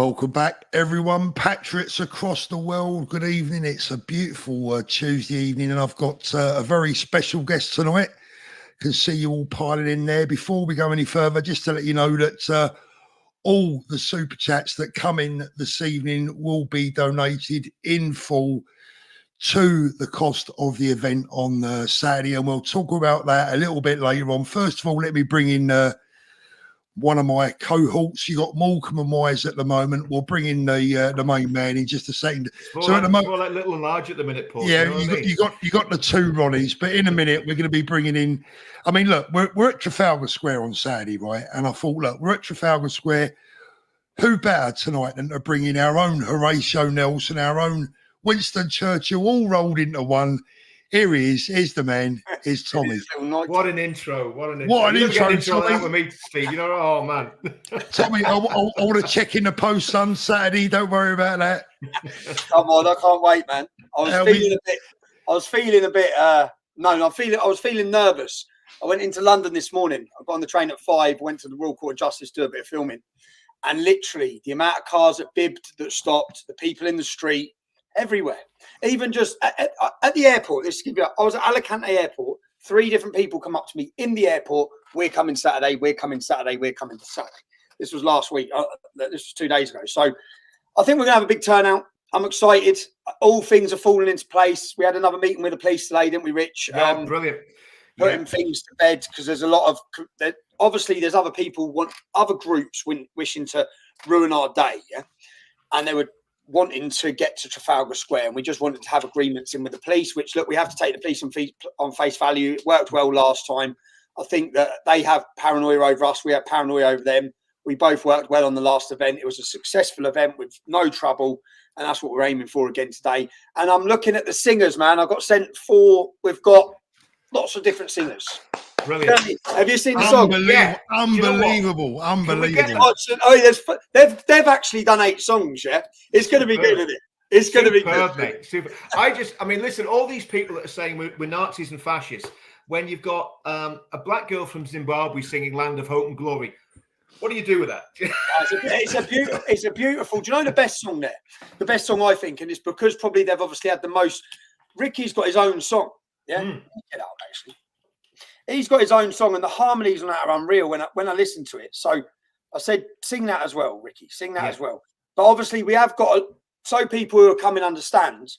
Welcome back, everyone. Patriots across the world, good evening. It's a beautiful Tuesday evening, and I've got a very special guest tonight. Can see you all piling in there. Before we go any further, just to let you know that all the super chats that come in this evening will be donated in full to the cost of the event on Saturday, and we'll talk about that a little bit later on. First of all, let me bring in one of my cohorts. You got Morecambe and Wise at the moment. We'll bring in the main man in just a second. So at the moment, more like little and large at the minute, Paul. Yeah, you got the two Ronnies, but in a minute we're going to be bringing in. I mean, look, we're at Trafalgar Square on Saturday, right? And I thought, look, we're at Trafalgar Square. Who better tonight than to bring in our own Horatio Nelson, our own Winston Churchill, all rolled into one. Here he is. Here's the man. Here's Tommy. What an intro. What an intro like that with me, Steve. You know, oh, man. Tommy, I want to check in the post on Saturday. Don't worry about that. Come on, I can't wait, man. I was feeling nervous. I went into London this morning. I got on the train at 5, went to the Royal Court of Justice, do a bit of filming. And literally the amount of cars that bibbed, that stopped, the people in the street, everywhere. Even just at the airport, I was at Alicante Airport. 3 different people come up to me in the airport. We're coming Saturday. We're coming Saturday. We're coming to Saturday. This was last week. This was 2 days ago. So I think we're going to have a big turnout. I'm excited. All things are falling into place. We had another meeting with the police today, didn't we, Rich? Yeah, brilliant. Putting things to bed because there's a lot of obviously there's other people, other groups wishing to ruin our day. Yeah, and they were wanting to get to Trafalgar Square, and we just wanted to have agreements in with the police, which, look, we have to take the police on face value. It worked well last time. I think that they have paranoia over us. We have paranoia over them. We both worked well on the last event. It was a successful event with no trouble, and that's what we're aiming for again today. And I'm looking at the singers, man. I got sent 4. We've got lots of different singers. Brilliant. Have you seen the song? Unbelievable. They've actually done 8 songs, yeah? It's going to be good, isn't it? It's going to be good. Mate. Super. I mean, listen, all these people that are saying we're Nazis and fascists, when you've got a black girl from Zimbabwe singing Land of Hope and Glory, what do you do with that? It's a beautiful. Do you know the best song there? The best song, I think, and it's because probably they've obviously had the most. Ricky's got his own song. Yeah, get out actually. He's got his own song, and the harmonies on that are unreal when I listen to it. So I said, sing that as well, Ricky. Sing that as well. But obviously, we have got so people who are coming understand.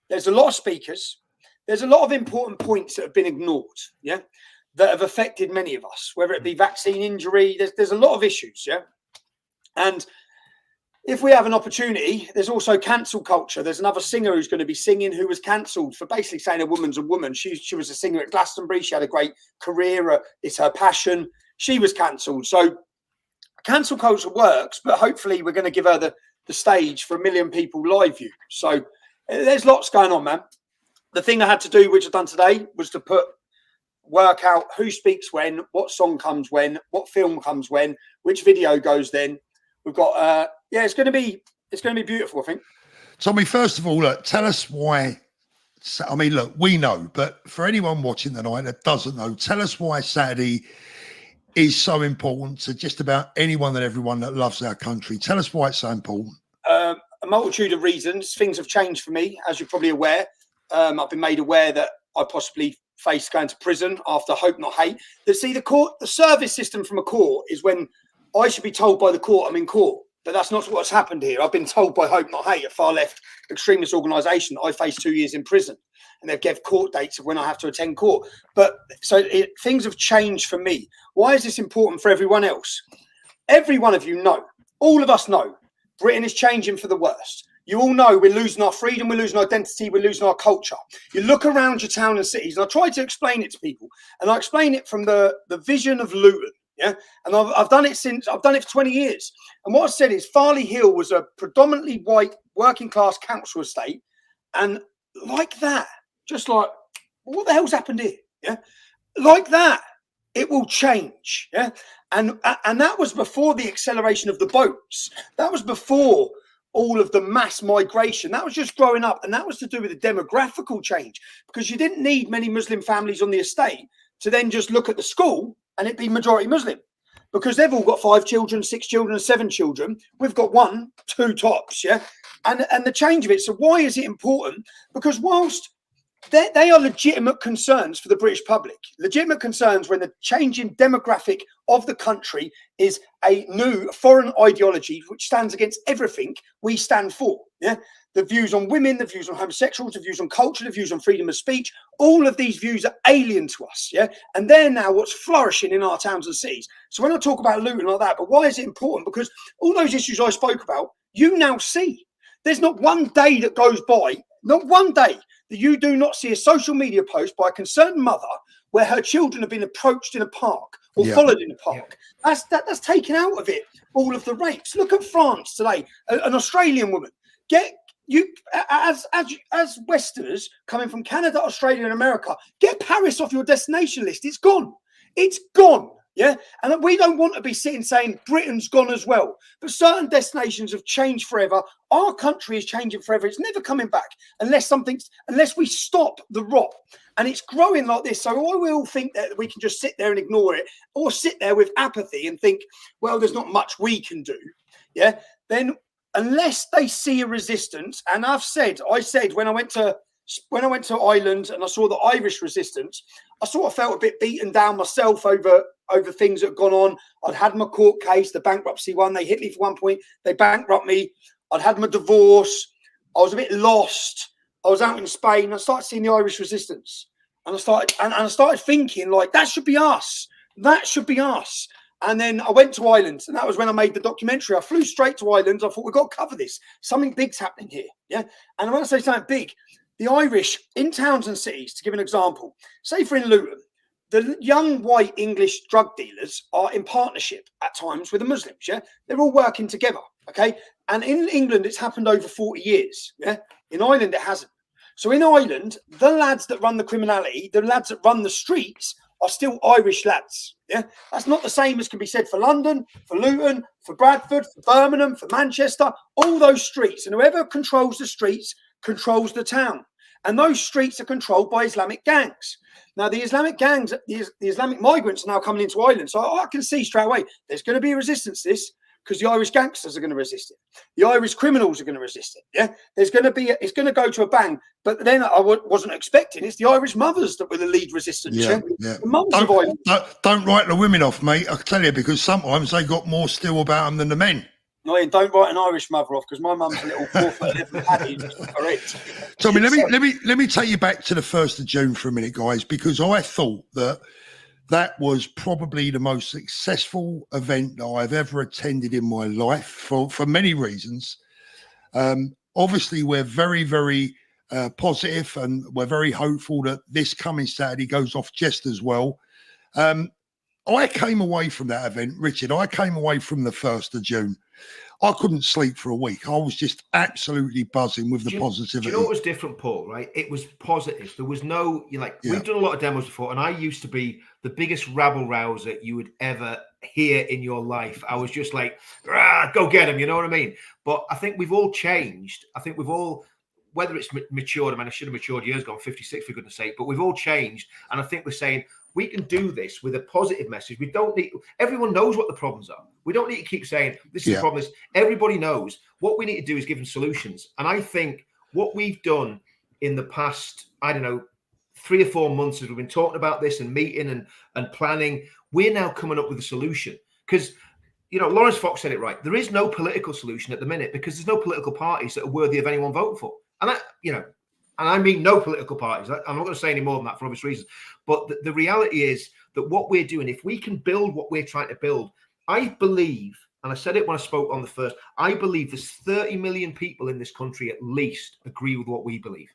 There's a lot of speakers. There's a lot of important points that have been ignored. Yeah, that have affected many of us, whether it be vaccine injury. There's a lot of issues. Yeah, and if we have an opportunity, there's also cancel culture. There's another singer who's going to be singing who was cancelled for basically saying a woman's a woman. She was a singer at Glastonbury. She had a great career. It's her passion. She was cancelled. So cancel culture works, but hopefully we're going to give her the stage for 1 million people live view. So there's lots going on, man. The thing I had to do, which I've done today, was to work out who speaks when, what song comes when, what film comes when, which video goes then. We've got, it's going to be beautiful, I think. Tommy, first of all, look, tell us why. I mean, look, we know, but for anyone watching tonight that doesn't know, tell us why Saturday is so important to just about anyone and everyone that loves our country. Tell us why it's so important. A multitude of reasons. Things have changed for me, as you're probably aware. I've been made aware that I possibly face going to prison after Hope Not Hate. The service system from a court is when I should be told by the court I'm in court, but that's not what's happened here. I've been told by Hope Not Hate, a far-left extremist organisation, I face 2 years in prison, and they've given court dates of when I have to attend court. But things have changed for me. Why is this important for everyone else? Every one of you know, all of us know, Britain is changing for the worst. You all know we're losing our freedom, we're losing our identity, we're losing our culture. You look around your town and cities, and I try to explain it to people, and I explain it from the vision of Luton. Yeah, and I've done it for 20 years. And what I said is Farley Hill was a predominantly white working class council estate, and like that, just like what the hell's happened here? Yeah, like that, it will change. Yeah, and that was before the acceleration of the boats. That was before all of the mass migration. That was just growing up, and that was to do with the demographical change, because you didn't need many Muslim families on the estate to then just look at the school and it be majority Muslim. because they've all got 5 children, 6 children, 7 children. We've got 1, 2 tops, yeah. And the change of it. So why is it important? Because whilst they are legitimate concerns for the British public, legitimate concerns when the changing demographic of the country is a new foreign ideology which stands against everything we stand for. Yeah, the views on women, the views on homosexuals, the views on culture, the views on freedom of speech, all of these views are alien to us. Yeah, and they're now what's flourishing in our towns and cities. So when I talk about Luton like that, but why is it important? Because all those issues I spoke about, you now see. There's not one day that goes by, not one day, that you do not see a social media post by a concerned mother where her children have been approached in a park or followed in a park. That's taken out of it all of the rapes. Look at France today, an Australian woman. As Westerners coming from Canada, Australia, and America, get Paris off your destination list. It's gone. It's gone. Yeah, and we don't want to be sitting saying Britain's gone as well. But certain destinations have changed forever. Our country is changing forever. It's never coming back unless we stop the rot. And it's growing like this. So I will think that we can just sit there and ignore it, or sit there with apathy and think, well, there's not much we can do. Yeah, then unless they see a resistance, and I said when I went to Ireland and I saw the Irish resistance, I sort of felt a bit beaten down myself over things that had gone on. I'd had my court case, the bankruptcy one. They hit me for one point. They bankrupt me. I'd had my divorce. I was a bit lost. I was out in Spain. I started seeing the Irish resistance, and I started thinking, like, that should be us. That should be us. And then I went to Ireland, and that was when I made the documentary. I flew straight to Ireland. I thought, we've got to cover this. Something big's happening here. Yeah. And when I say something big, the Irish in towns and cities, to give an example, say for in Luton, the young white English drug dealers are in partnership at times with the Muslims. Yeah, they're all working together. Okay, and in England it's happened over 40 years. Yeah, in Ireland it hasn't. So in Ireland, the lads that run the criminality, the lads that run the streets, are still Irish lads. Yeah, that's not the same as can be said for London, for Luton, for Bradford, for Birmingham, for Manchester. All those streets, and whoever controls the streets controls the town. And those streets are controlled by Islamic gangs. Now, the Islamic gangs, the Islamic migrants are now coming into Ireland. So I can see straight away there's going to be a resistance to this, because the Irish gangsters are going to resist it. The Irish criminals are going to resist it. Yeah, it's going to go to a bang. But then I wasn't expecting it's the Irish mothers that were the lead resistance. Yeah. The mothers of Ireland. Don't write the women off, mate. I tell you, because sometimes they got more still about them than the men. No, don't write an Irish mother off, because my mum's a little 4'11" paddy. Correct. Tommy, let me take you back to the 1st of June for a minute, guys, because I thought that was probably the most successful event that I've ever attended in my life for many reasons. Obviously, we're very, very positive, and we're very hopeful that this coming Saturday goes off just as well. I came away from that event, Richard. I came away from the 1st of June. I couldn't sleep for a week. I was just absolutely buzzing with the positivity. Do you know what was different, Paul? Right? It was positive. There was no, we've done a lot of demos before, and I used to be the biggest rabble rouser you would ever hear in your life. I was just like, go get him, you know what I mean? But I think we've all changed. I think we've all, whether it's matured, I mean, I should have matured years ago, I'm 56 for goodness sake, but we've all changed. And I think we're saying, we can do this with a positive message. We don't need, everyone knows what the problems are. We don't need to keep saying this is the problem. Everybody knows. What we need to do is give them solutions. And I think what we've done in the past, 3 or 4 months as we've been talking about this and meeting and planning, we're now coming up with a solution. Because, Lawrence Fox said it right. There is no political solution at the minute, because there's no political parties that are worthy of anyone voting for. And that, and I mean no political parties. I'm not going to say any more than that for obvious reasons. But the reality is that what we're doing, if we can build what we're trying to build, I believe, and I said it when I spoke on the first, I believe there's 30 million people in this country at least agree with what we believe.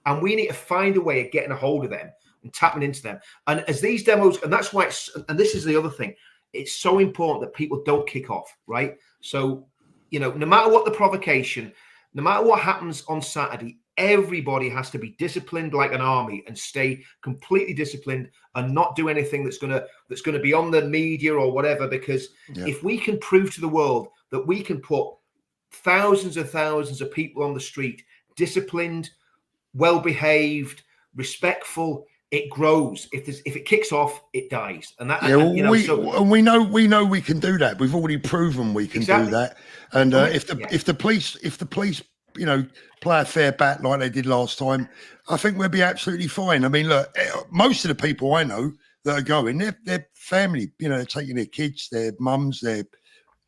And we need to find a way of getting a hold of them and tapping into them. And as these demos, and that's why and this is the other thing, it's so important that people don't kick off, right? So, no matter what the provocation, no matter what happens on Saturday, everybody has to be disciplined like an army and stay completely disciplined and not do anything that's going to be on the media or whatever. Because if we can prove to the world that we can put thousands and thousands of people on the street, disciplined, well-behaved, respectful, it grows. If it kicks off, it dies. And that, yeah, and, you know, we know we can do that. We've already proven we can do that. And if the police, you know, play a fair bat like they did last time, I think we'll be absolutely fine. I mean, look, most of the people I know that are going, they're family. You know, they're taking their kids, their mums, their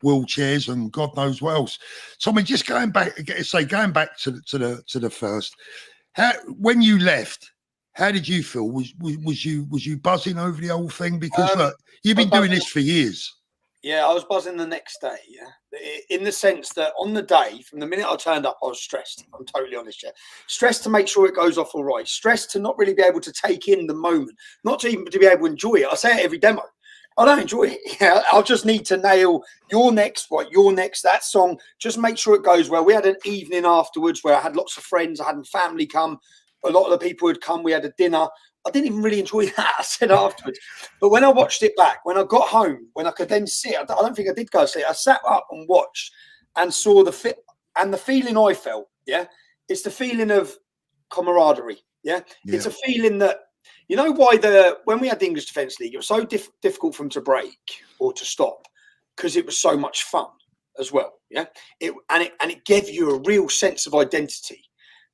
wheelchairs, and God knows what else. So I mean, just going back to the first. When you left, how did you feel? Was you buzzing over the whole thing? Because look, you've been doing this for years. Yeah, I was buzzing the next day. Yeah, in the sense that on the day, from the minute I turned up, I was stressed. I'm totally honest. Yeah, stressed to make sure it goes off all right. Stressed to not really be able to take in the moment, not to even to be able to enjoy it. I say it every demo. I don't enjoy it. Yeah, I'll just need to nail your next, that song. Just make sure it goes well. We had an evening afterwards where I had lots of friends. I had family come. A lot of the people had come. We had a dinner. I didn't even really enjoy that. I said afterwards. But when I watched it back, when I got home, when I could then sit, I don't think I did go sit. I sat up and watched and saw the fit and the feeling I felt. Yeah, it's the feeling of camaraderie. Yeah, it's a feeling that, you know, why when we had the English Defence League, it was so difficult for them to break or to stop, because it was so much fun as well. Yeah, it gave you a real sense of identity.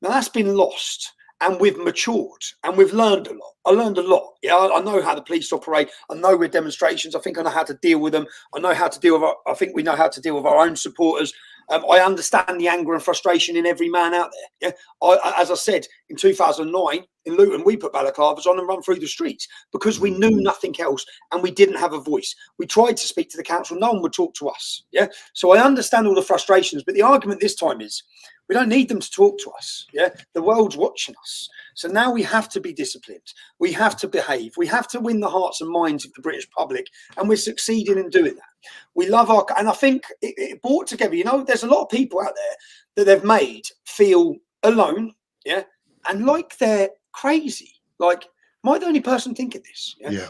Now that's been lost. And we've matured and we've learned a lot. I learned a lot. Yeah, I know how the police operate. I know with demonstrations. I think I know how to deal with them. I know how to deal with. I think we know how to deal with our own supporters. I understand the anger and frustration in every man out there. Yeah, as I said, in 2009 in Luton, we put balaclavas on and run through the streets because we knew nothing else and we didn't have a voice. We tried to speak to the council. No one would talk to us. Yeah, so I understand all the frustrations. But the argument this time is, we don't need them to talk to us. Yeah, the world's watching us. So now we have to be disciplined. We have to behave. We have to win the hearts and minds of the British public, and we're succeeding in doing that. We love and I think it brought together. You know, there's a lot of people out there that they've made feel alone. Yeah, and like they're crazy. Like, am I the only person thinking this? Yeah.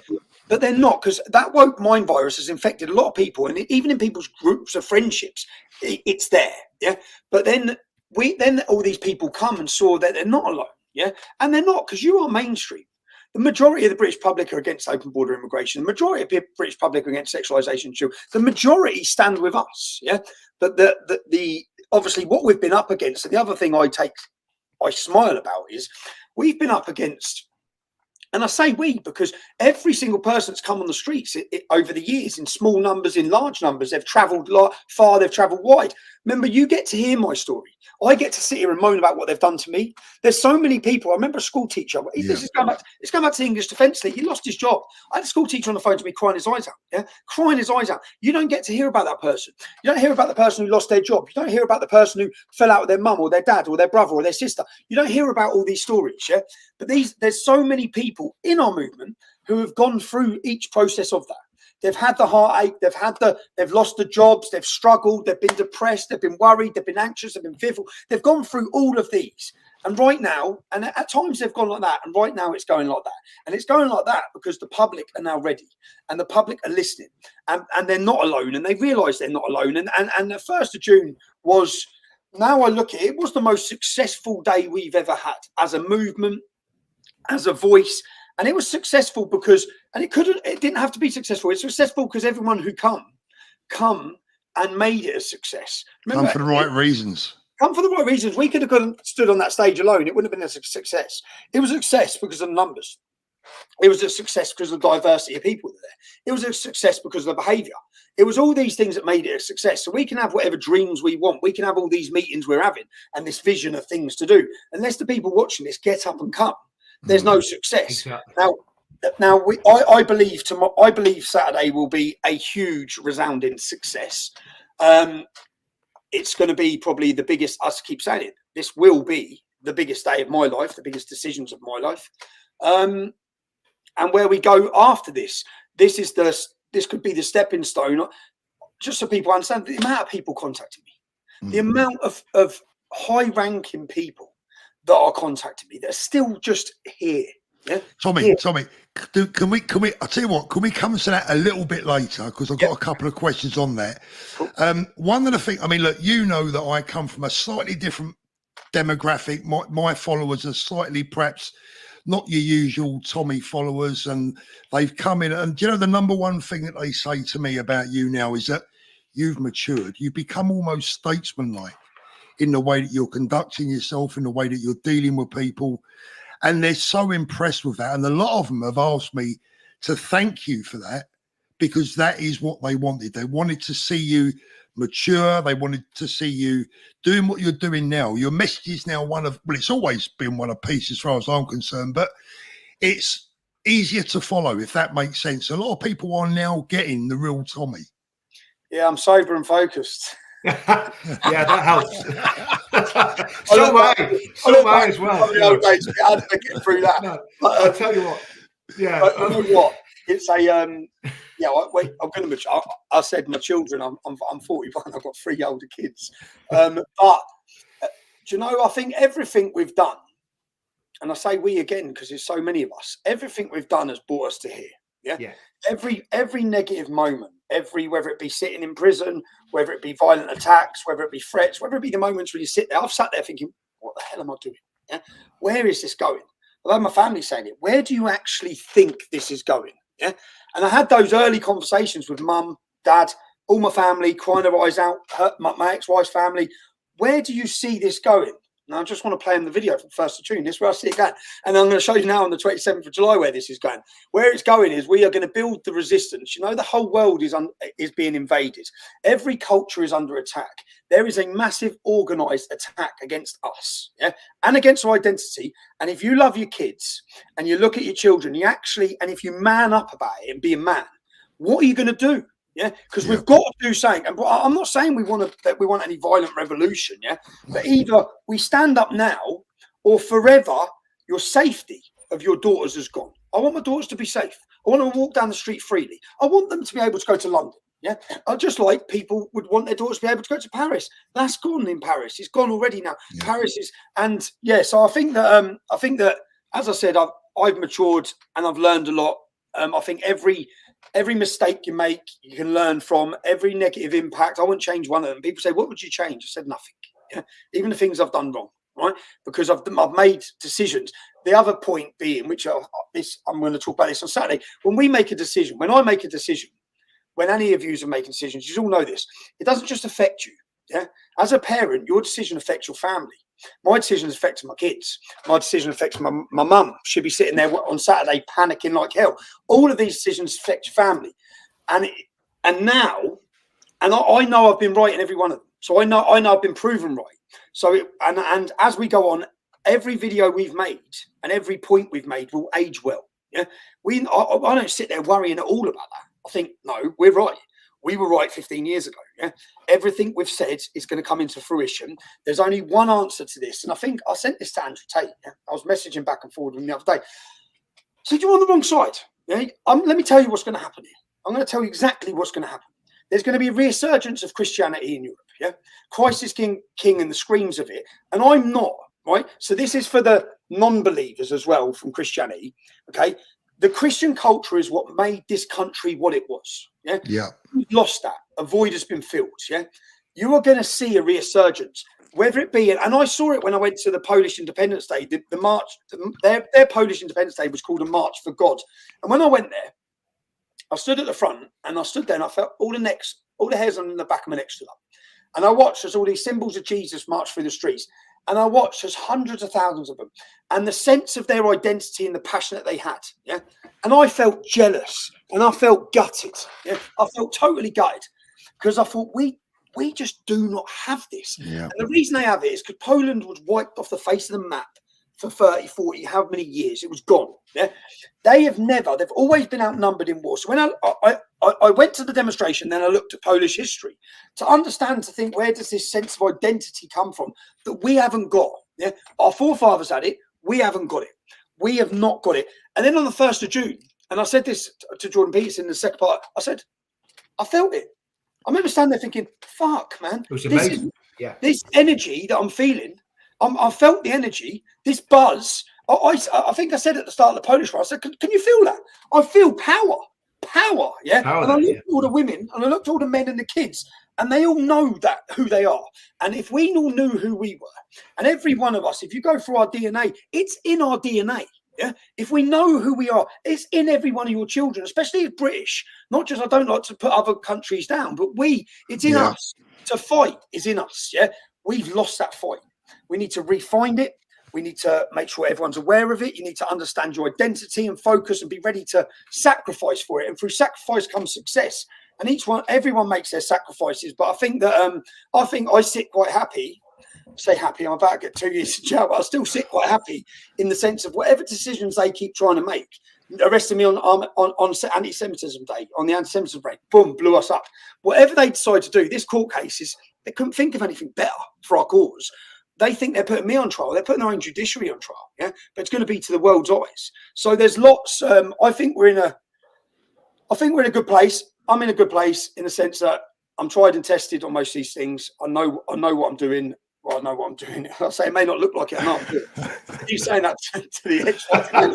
But they're not, because that woke mind virus has infected a lot of people, and even in people's groups of friendships, it's there. Yeah, but then all these people come and saw that they're not alone. Yeah, and they're not, because you are mainstream. The majority of the British public are against open border immigration. The majority of the British public are against sexualisation of children. The majority stand with us. Yeah, but the obviously what we've been up against, and the other thing I smile about is we've been up against. And I say we because every single person that's come on the streets over the years, in small numbers, in large numbers, they've travelled far, they've travelled wide. Remember, you get to hear my story. I get to sit here and moan about what they've done to me. There's so many people. I remember a school teacher. This is going back to the English Defence League. He lost his job. I had a school teacher on the phone to me crying his eyes out. Yeah, crying his eyes out. You don't get to hear about that person. You don't hear about the person who lost their job. You don't hear about the person who fell out with their mum or their dad or their brother or their sister. You don't hear about all these stories. Yeah, but there's so many people in our movement who have gone through each process of that. They've had the heartache, they've lost the jobs, they've struggled, they've been depressed, they've been worried, they've been anxious, they've been fearful. They've gone through all of these. And right now, and at times they've gone like that, and right now it's going like that. And it's going like that because the public are now ready and the public are listening, and they're not alone, and they realise they're not alone. And the 1st of June was, now I look at it, it was the most successful day we've ever had as a movement, as a voice. And it was successful because, and it didn't have to be successful. It's successful because everyone who come and made it a success. Remember, come for the right reasons. Come for the right reasons. We could have stood on that stage alone. It wouldn't have been a success. It was a success because of the numbers. It was a success because of the diversity of people there. It was a success because of the behaviour. It was all these things that made it a success. So we can have whatever dreams we want. We can have all these meetings we're having and this vision of things to do. Unless the people watching this get up and come, there's no success. Exactly. Now I believe Saturday will be a huge, resounding success. It's going to be probably the biggest. I keep saying it. This will be the biggest day of my life, the biggest decisions of my life. And where we go after this could be the stepping stone. Just so people understand the amount of people contacting me, the amount of high-ranking people that are contacting me, they're still just here. Yeah? Tommy, can we? I tell you what, can we come to that a little bit later? Because I've got a couple of questions on that. Cool. One of the things, I mean, look, you know that I come from a slightly different demographic. My followers are slightly perhaps not your usual Tommy followers, and they've come in. And you know, the number one thing that they say to me about you now is that you've matured. You've become almost statesmanlike in the way that you're conducting yourself, in the way that you're dealing with people. And they're so impressed with that. And a lot of them have asked me to thank you for that, because that is what they wanted. They wanted to see you mature. They wanted to see you doing what you're doing now. Your message is now well, it's always been one of peace as far as I'm concerned, but it's easier to follow, if that makes sense. A lot of people are now getting the real Tommy. Yeah, I'm sober and focused. Yeah, that helps. So am I as well. How to get through that? No, I'll tell you what. Yeah, but you know what? It's a yeah. Wait, I'm going to mature. I said my children. I'm 41. I've got 3 older kids. But do you know? I think everything we've done, and I say we again because there's so many of us. Everything we've done has brought us to here. Yeah. Yeah. Every negative moment, whether it be sitting in prison, whether it be violent attacks, whether it be threats, whether it be the moments where you sit there, I've sat there thinking, what the hell am I doing? Yeah, where is this going? I've had my family saying it. Where do you actually think this is going? Yeah, and I had those early conversations with mum, dad, all my family, crying their eyes out. My ex-wife's family. Where do you see this going? Now I just want to play in the video from 1st of June. This is where I see it going. And I'm going to show you now on the 27th of July where this is going. Where it's going is we are going to build the resistance. You know, the whole world is being invaded. Every culture is under attack. There is a massive organised attack against us, yeah, and against our identity. And if you love your kids and you look at your children, and if you man up about it and be a man, what are you going to do? Yeah, because we've got to do something. And I'm not saying we want any violent revolution, yeah, but either we stand up now or forever your safety of your daughters is gone. I want my daughters to be safe. I want them to walk down the street freely. I want them to be able to go to London. Yeah, just like people would want their daughters to be able to go to Paris. That's gone in Paris. It's gone already now. Yeah. Paris is, and yeah. So I think that as I said, I've matured and I've learned a lot. I think every mistake you make, you can learn from. Every negative impact, I wouldn't change one of them. People say, "What would you change?" I said, "Nothing." Yeah? Even the things I've done wrong, right? Because I've made decisions. The other point being, which I'm going to talk about this on Saturday, when we make a decision, when I make a decision, when any of you are making decisions, you all know this. It doesn't just affect you. Yeah, as a parent, your decision affects your family. My decision affects my kids. My decision affects my mum. She'll be sitting there on Saturday panicking like hell. All of these decisions affect your family, and now I know I've been right in every one of them. So I know I've been proven right. So and as we go on, every video we've made and every point we've made will age well. Yeah, I don't sit there worrying at all about that. I think no, we're right. We were right 15 years ago. Yeah, everything we've said is going to come into fruition. There's only one answer to this, and I think I sent this to Andrew Tate. Yeah? I was messaging back and forward with him the other day. So you're on the wrong side. Yeah? Let me tell you what's going to happen here. I'm going to tell you exactly what's going to happen. There's going to be a resurgence of Christianity in Europe. Yeah, Christ is King, and the screams of it, and I'm not right. So this is for the non-believers as well from Christianity. Okay. The Christian culture is what made this country what it was. Yeah. Yeah. We've lost that. A void has been filled. Yeah. You are going to see a resurgence, whether it be, and I saw it when I went to the Polish Independence Day, the march, their Polish Independence Day was called a March for God. And when I went there, I stood at the front and I stood there and I felt all the hairs on the back of my neck stood up. And I watched as all these symbols of Jesus march through the streets. And I watched as hundreds of thousands of them, and the sense of their identity and the passion that they had. Yeah. And I felt jealous and I felt gutted. Yeah. I felt totally gutted because I thought we just do not have this. Yeah. And the reason they have it is because Poland was wiped off the face of the map for 30, 40, how many years? It was gone. Yeah. They've always been outnumbered in war. So when I went to the demonstration, then I looked at Polish history to understand, to think, where does this sense of identity come from that we haven't got? Yeah. Our forefathers had it. We haven't got it. We have not got it. And then on the 1st of June, and I said this to Jordan Peterson in the second part, I said, I felt it. I remember standing there thinking, fuck, man. It was amazing. This energy that I'm feeling, I felt the energy, this buzz. I think I said at the start of the Polish war, I said, can you feel that? I feel power. Yeah. Power, and I looked at all the women and I looked at all the men and the kids, and they all know that who they are. And if we all knew who we were, and every one of us, if you go through our DNA, it's in our DNA. Yeah, if we know who we are, it's in every one of your children, especially as British. Not just, I don't like to put other countries down, but it's in us. To fight is in us. Yeah, we've lost that fight. We need to refine it. We need to make sure everyone's aware of it. You need to understand your identity and focus and be ready to sacrifice for it. And through sacrifice comes success. And everyone makes their sacrifices. But I think that I sit quite happy. Say happy, I'm about to get 2 years in jail, but I still sit quite happy in the sense of whatever decisions they keep trying to make. Arrested me on anti-Semitism day, on the anti-Semitism break, boom, blew us up. Whatever they decide to do, this court case is, they couldn't think of anything better for our cause. They think they're putting me on trial. They're putting their own judiciary on trial. Yeah, but it's going to be to the world's eyes. So there's lots. I think we're in a good place. I'm in a good place in the sense that I'm tried and tested on most of these things. I know what I'm doing. Well, I know what I'm doing. I say it may not look like it. I'm not doing it. You saying that to the edge? I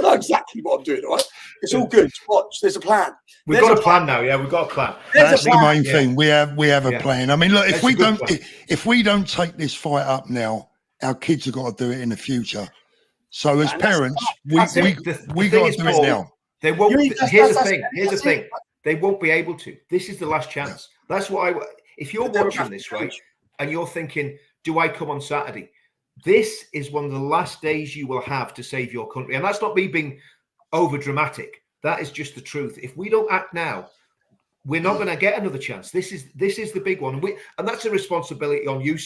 know exactly what I'm doing. All right, it's all good. Watch, there's a plan. We've got a plan now. Yeah, we've got a plan. That's the main thing. We have a plan. I mean, look, if we don't take this fight up now, our kids have got to do it in the future. So as parents, we got to do it now. They won't. Here's the thing. They won't be able to. This is the last chance. That's what if you're watching this, right, and you're thinking, do I come on Saturday? This is one of the last days you will have to save your country. And that's not me being over dramatic. That is just the truth. If we don't act now, we're not going to get another chance. This is the big one. And that's a responsibility on you,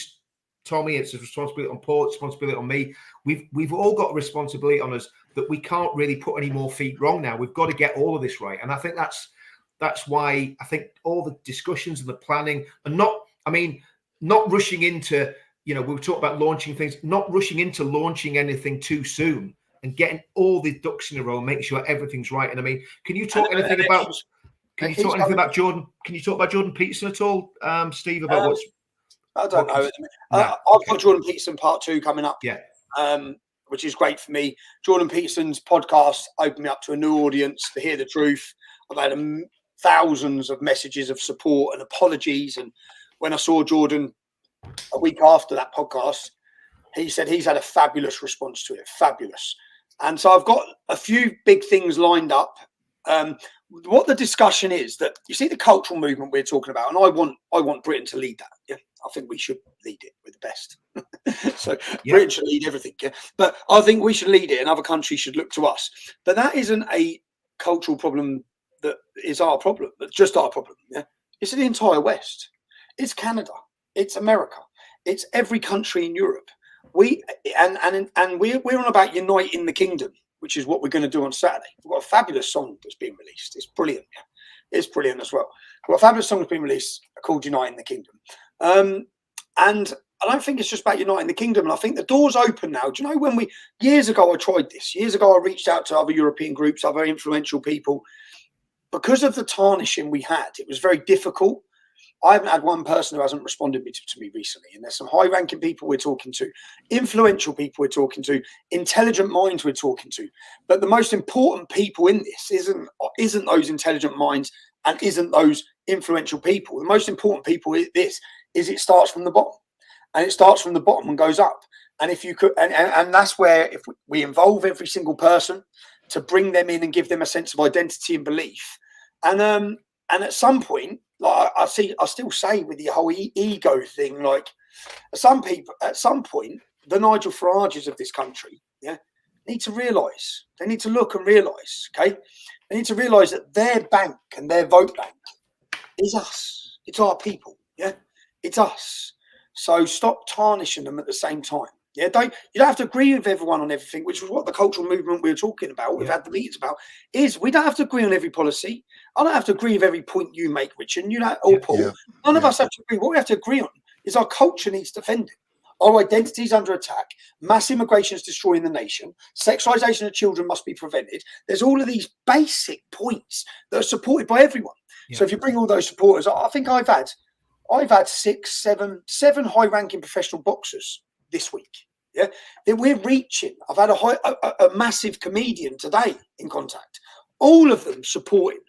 Tommy. It's a responsibility on Paul. It's a responsibility on me. We've all got a responsibility on us that we can't really put any more feet wrong now. We've got to get all of this right. And I think that's why I think all the discussions and the planning and not rushing into, we were talking about launching things, not rushing into launching anything too soon and getting all the ducks in a row and making sure everything's right. And I mean, can you talk anything about Jordan? Can you talk about Jordan Peterson at all, Steve, about what's... I don't know. I've got Jordan Peterson Part 2 coming up. Yeah. Which is great for me. Jordan Peterson's podcast opened me up to a new audience to hear the truth. I've had thousands of messages of support and apologies. And when I saw Jordan a week after that podcast, he said he's had a fabulous response to it. Fabulous. And so I've got a few big things lined up. What the discussion is that, you see the cultural movement we're talking about, and I want Britain to lead that. Yeah, I think we should lead it. We're the best. So Britain should lead everything. Yeah, but I think we should lead it, and other countries should look to us. But that isn't a cultural problem that is our problem. That's just our problem. Yeah, it's the entire West. It's Canada. It's America. It's every country in Europe. We're on about uniting the kingdom, which is what we're going to do on Saturday. We've got a fabulous song that's been released. It's brilliant. Yeah. It's brilliant as well. We've got a fabulous song that's been released called Uniting the Kingdom. And I don't think it's just about uniting the kingdom. And I think the door's open now. Do you know, years ago, I tried this. Years ago, I reached out to other European groups, other influential people. Because of the tarnishing we had, it was very difficult. I haven't had one person who hasn't responded to me recently. And there's some high-ranking people we're talking to, influential people we're talking to, intelligent minds we're talking to. But the most important people in this isn't those intelligent minds and isn't those influential people. The most important people is it starts from the bottom. And it starts from the bottom and goes up. And if you could, and that's where if we involve every single person to bring them in and give them a sense of identity and belief. And at some point, like I still say with the whole ego thing, like at some point, the Nigel Farages of this country, need to realise. They need to look and realise, okay? They need to realise that their bank and their vote bank is us. It's our people, it's us. So stop tarnishing them at the same time. You don't have to agree with everyone on everything, which was what the cultural movement we were talking about, we've had the meetings about, is we don't have to agree on every policy. I don't have to agree with every point you make, Richard, or Paul. None of us have to agree. What we have to agree on is our culture needs defending. Our identity is under attack. Mass immigration is destroying the nation. Sexualization of children must be prevented. There's all of these basic points that are supported by everyone. So if you bring all those supporters, I think I've had 7 high-ranking professional boxers this week. That we're reaching. I've had a massive comedian today in contact. All of them supporting.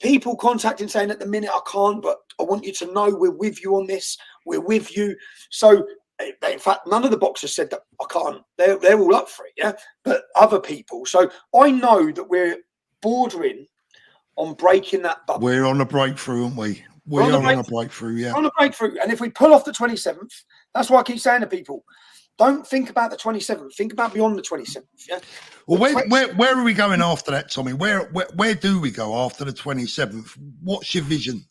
People contacting saying at the minute I can't, but I want you to know we're with you on this. We're with you. So in fact, none of the boxers said that I can't. They're all up for it, yeah. But other people. So I know that we're bordering on breaking that bubble. We're on a breakthrough, aren't we? We are on a breakthrough, yeah. We're on a breakthrough, and if we pull off the 27th, that's why I keep saying to people, don't think about the 27th. Think about beyond the 27th. Yeah. Well, where are we going after that, Tommy? Where do we go after the 27th? What's your vision?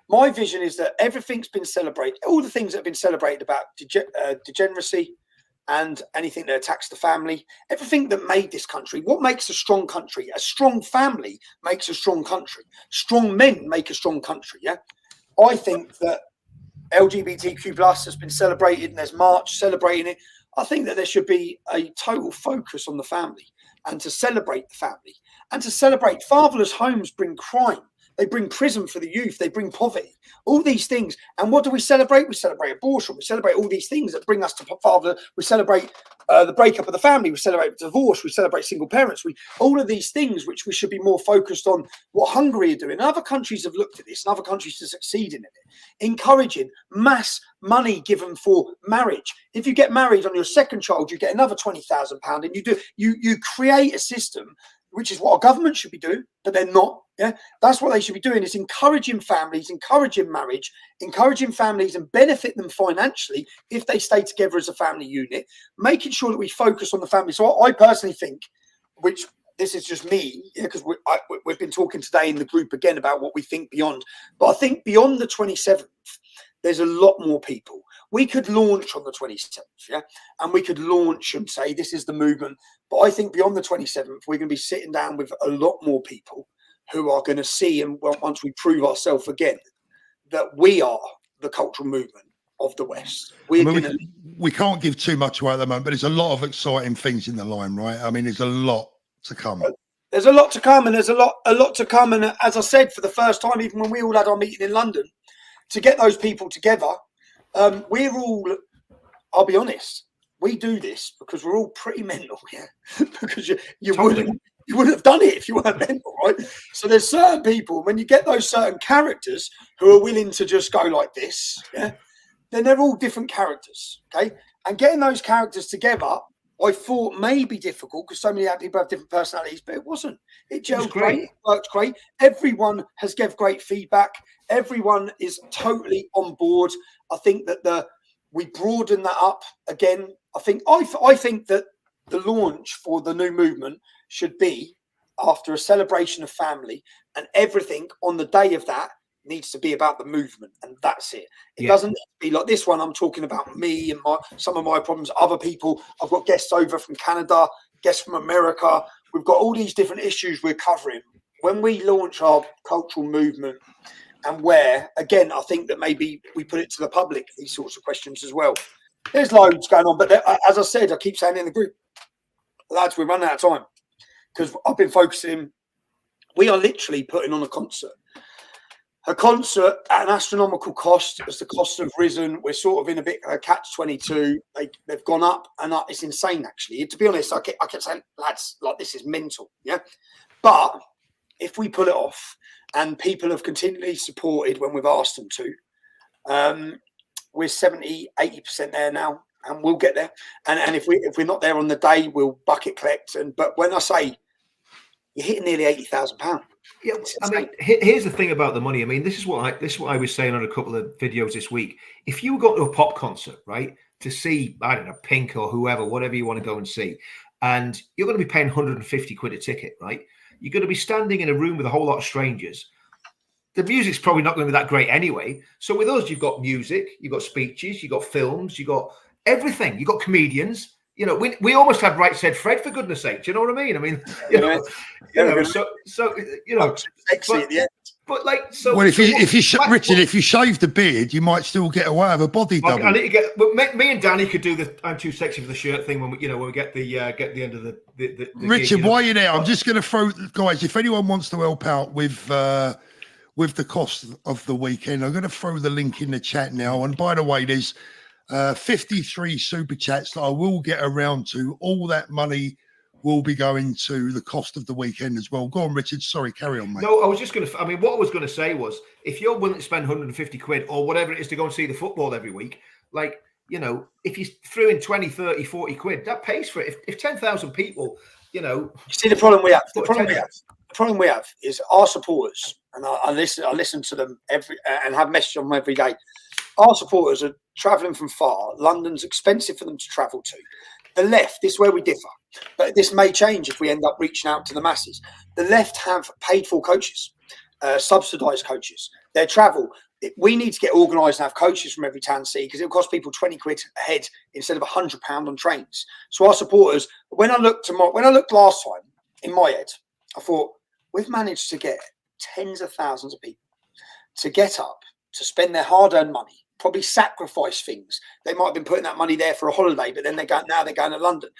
My vision is that everything's been celebrated. All the things that have been celebrated about degeneracy and anything that attacks the family, everything that made this country. What makes a strong country? A strong family makes a strong country. Strong men make a strong country. Yeah. I think that LGBTQ plus has been celebrated and there's March celebrating it. I think that there should be a total focus on the family and to celebrate the family and to celebrate fatherless homes bring crime. They bring prison for the youth. They bring poverty. All these things. And what do we celebrate? We celebrate abortion. We celebrate all these things that bring us to father. We celebrate the breakup of the family. We celebrate divorce. We celebrate single parents. All of these things which we should be more focused on what Hungary are doing. Other countries have looked at this and other countries are succeeding in it. Encouraging mass money given for marriage. If you get married on your second child, you get another £20,000 and you create a system, which is what our government should be doing, but they're not. Yeah, that's what they should be doing, is encouraging families, encouraging marriage, encouraging families and benefit them financially if they stay together as a family unit, making sure that we focus on the family. So I personally think, which this is just me, because we've been talking today in the group again about what we think beyond, but I think beyond the 27th, there's a lot more people. We could launch on the 27th, yeah, and we could launch and say this is the movement. But I think beyond the 27th, we're going to be sitting down with a lot more people who are going to see, and once we prove ourselves again, that we are the cultural movement of the West. We can't give too much away at the moment, but there's a lot of exciting things in the line, right? I mean, there's a lot to come. There's a lot to come, and there's a lot to come. And as I said, for the first time, even when we all had our meeting in London, to get those people together, we're all, I'll be honest, we do this because we're all pretty mental, yeah. Because you wouldn't have done it if you weren't mental, right? So there's certain people, when you get those certain characters who are willing to just go like this, yeah, then they're all different characters, okay? And getting those characters together, I thought may be difficult because so many people have different personalities, but it wasn't. It gelled great. It worked great. Everyone has given great feedback. Everyone is totally on board. I think that we broaden that up again. I think that the launch for the new movement should be after a celebration of family, and everything on the day of that needs to be about the movement, and that's it. It doesn't need to be like this one. I'm talking about me and some of my problems. Other people, I've got guests over from Canada, guests from America. We've got all these different issues we're covering. When we launch our cultural movement, and where, again, I think that maybe we put it to the public, these sorts of questions as well. There's loads going on, but as I said, I keep saying in the group, lads, we're running out of time because I've been focusing. We are literally putting on a concert at an astronomical cost. As the costs have risen, we're sort of in a bit of a catch-22. They've gone up and up. It's insane, actually. To be honest, I kept saying, lads, like, this is mental, yeah? But if we pull it off, and people have continually supported when we've asked them to, we're 70, 80% there now, and we'll get there. And if we're not there on the day, we'll bucket collect. But when I say you're hitting nearly £80,000, yeah, I mean, here's the thing about the money. I mean, this is what I was saying on a couple of videos this week. If you got to a pop concert, right, to see, I don't know, Pink or whoever, whatever you want to go and see, and you're going to be paying 150 quid a ticket, right? You're going to be standing in a room with a whole lot of strangers. The music's probably not going to be that great anyway. So with us, you've got music, you've got speeches, you've got films, you've got everything. You've got comedians. You know, we almost had Right Said Fred, for goodness sake. Do you know what I mean? I mean, so you know, sexy at the end. But like, so well, Richard, if you shave the beard, you might still get away with a body double. I need to get. Well, me and Danny could do the "I'm too sexy for the shirt" thing when we get the end of the Richard, gig, while you're there, I'm just going to throw, guys, if anyone wants to help out with the cost of the weekend, I'm going to throw the link in the chat now. And by the way, there's 53 super chats that I will get around to. All that money will be going to the cost of the weekend as well. Go on, Richard. Sorry, carry on, mate. No, I was just going to, I mean, what I was going to say was, if you're willing to spend 150 quid or whatever it is to go and see the football every week, like, you know, if you threw in 20, 30, 40 quid, that pays for it. If 10,000 people, you know, you see the problem we have. The problem we have is our supporters, and I listen to them and have messages on them every day. Our supporters are travelling from far. London's expensive for them to travel to. The left, this is where we differ, but this may change if we end up reaching out to the masses. The left have paid for coaches, subsidised coaches. Their travel. We need to get organised and have coaches from every town and city, because it'll cost people 20 quid a head instead of £100 on trains. So our supporters, when I looked last time in my head, I thought we've managed to get tens of thousands of people to get up, to spend their hard-earned money, probably sacrifice things. They might have been putting that money there for a holiday, but then they're going to London.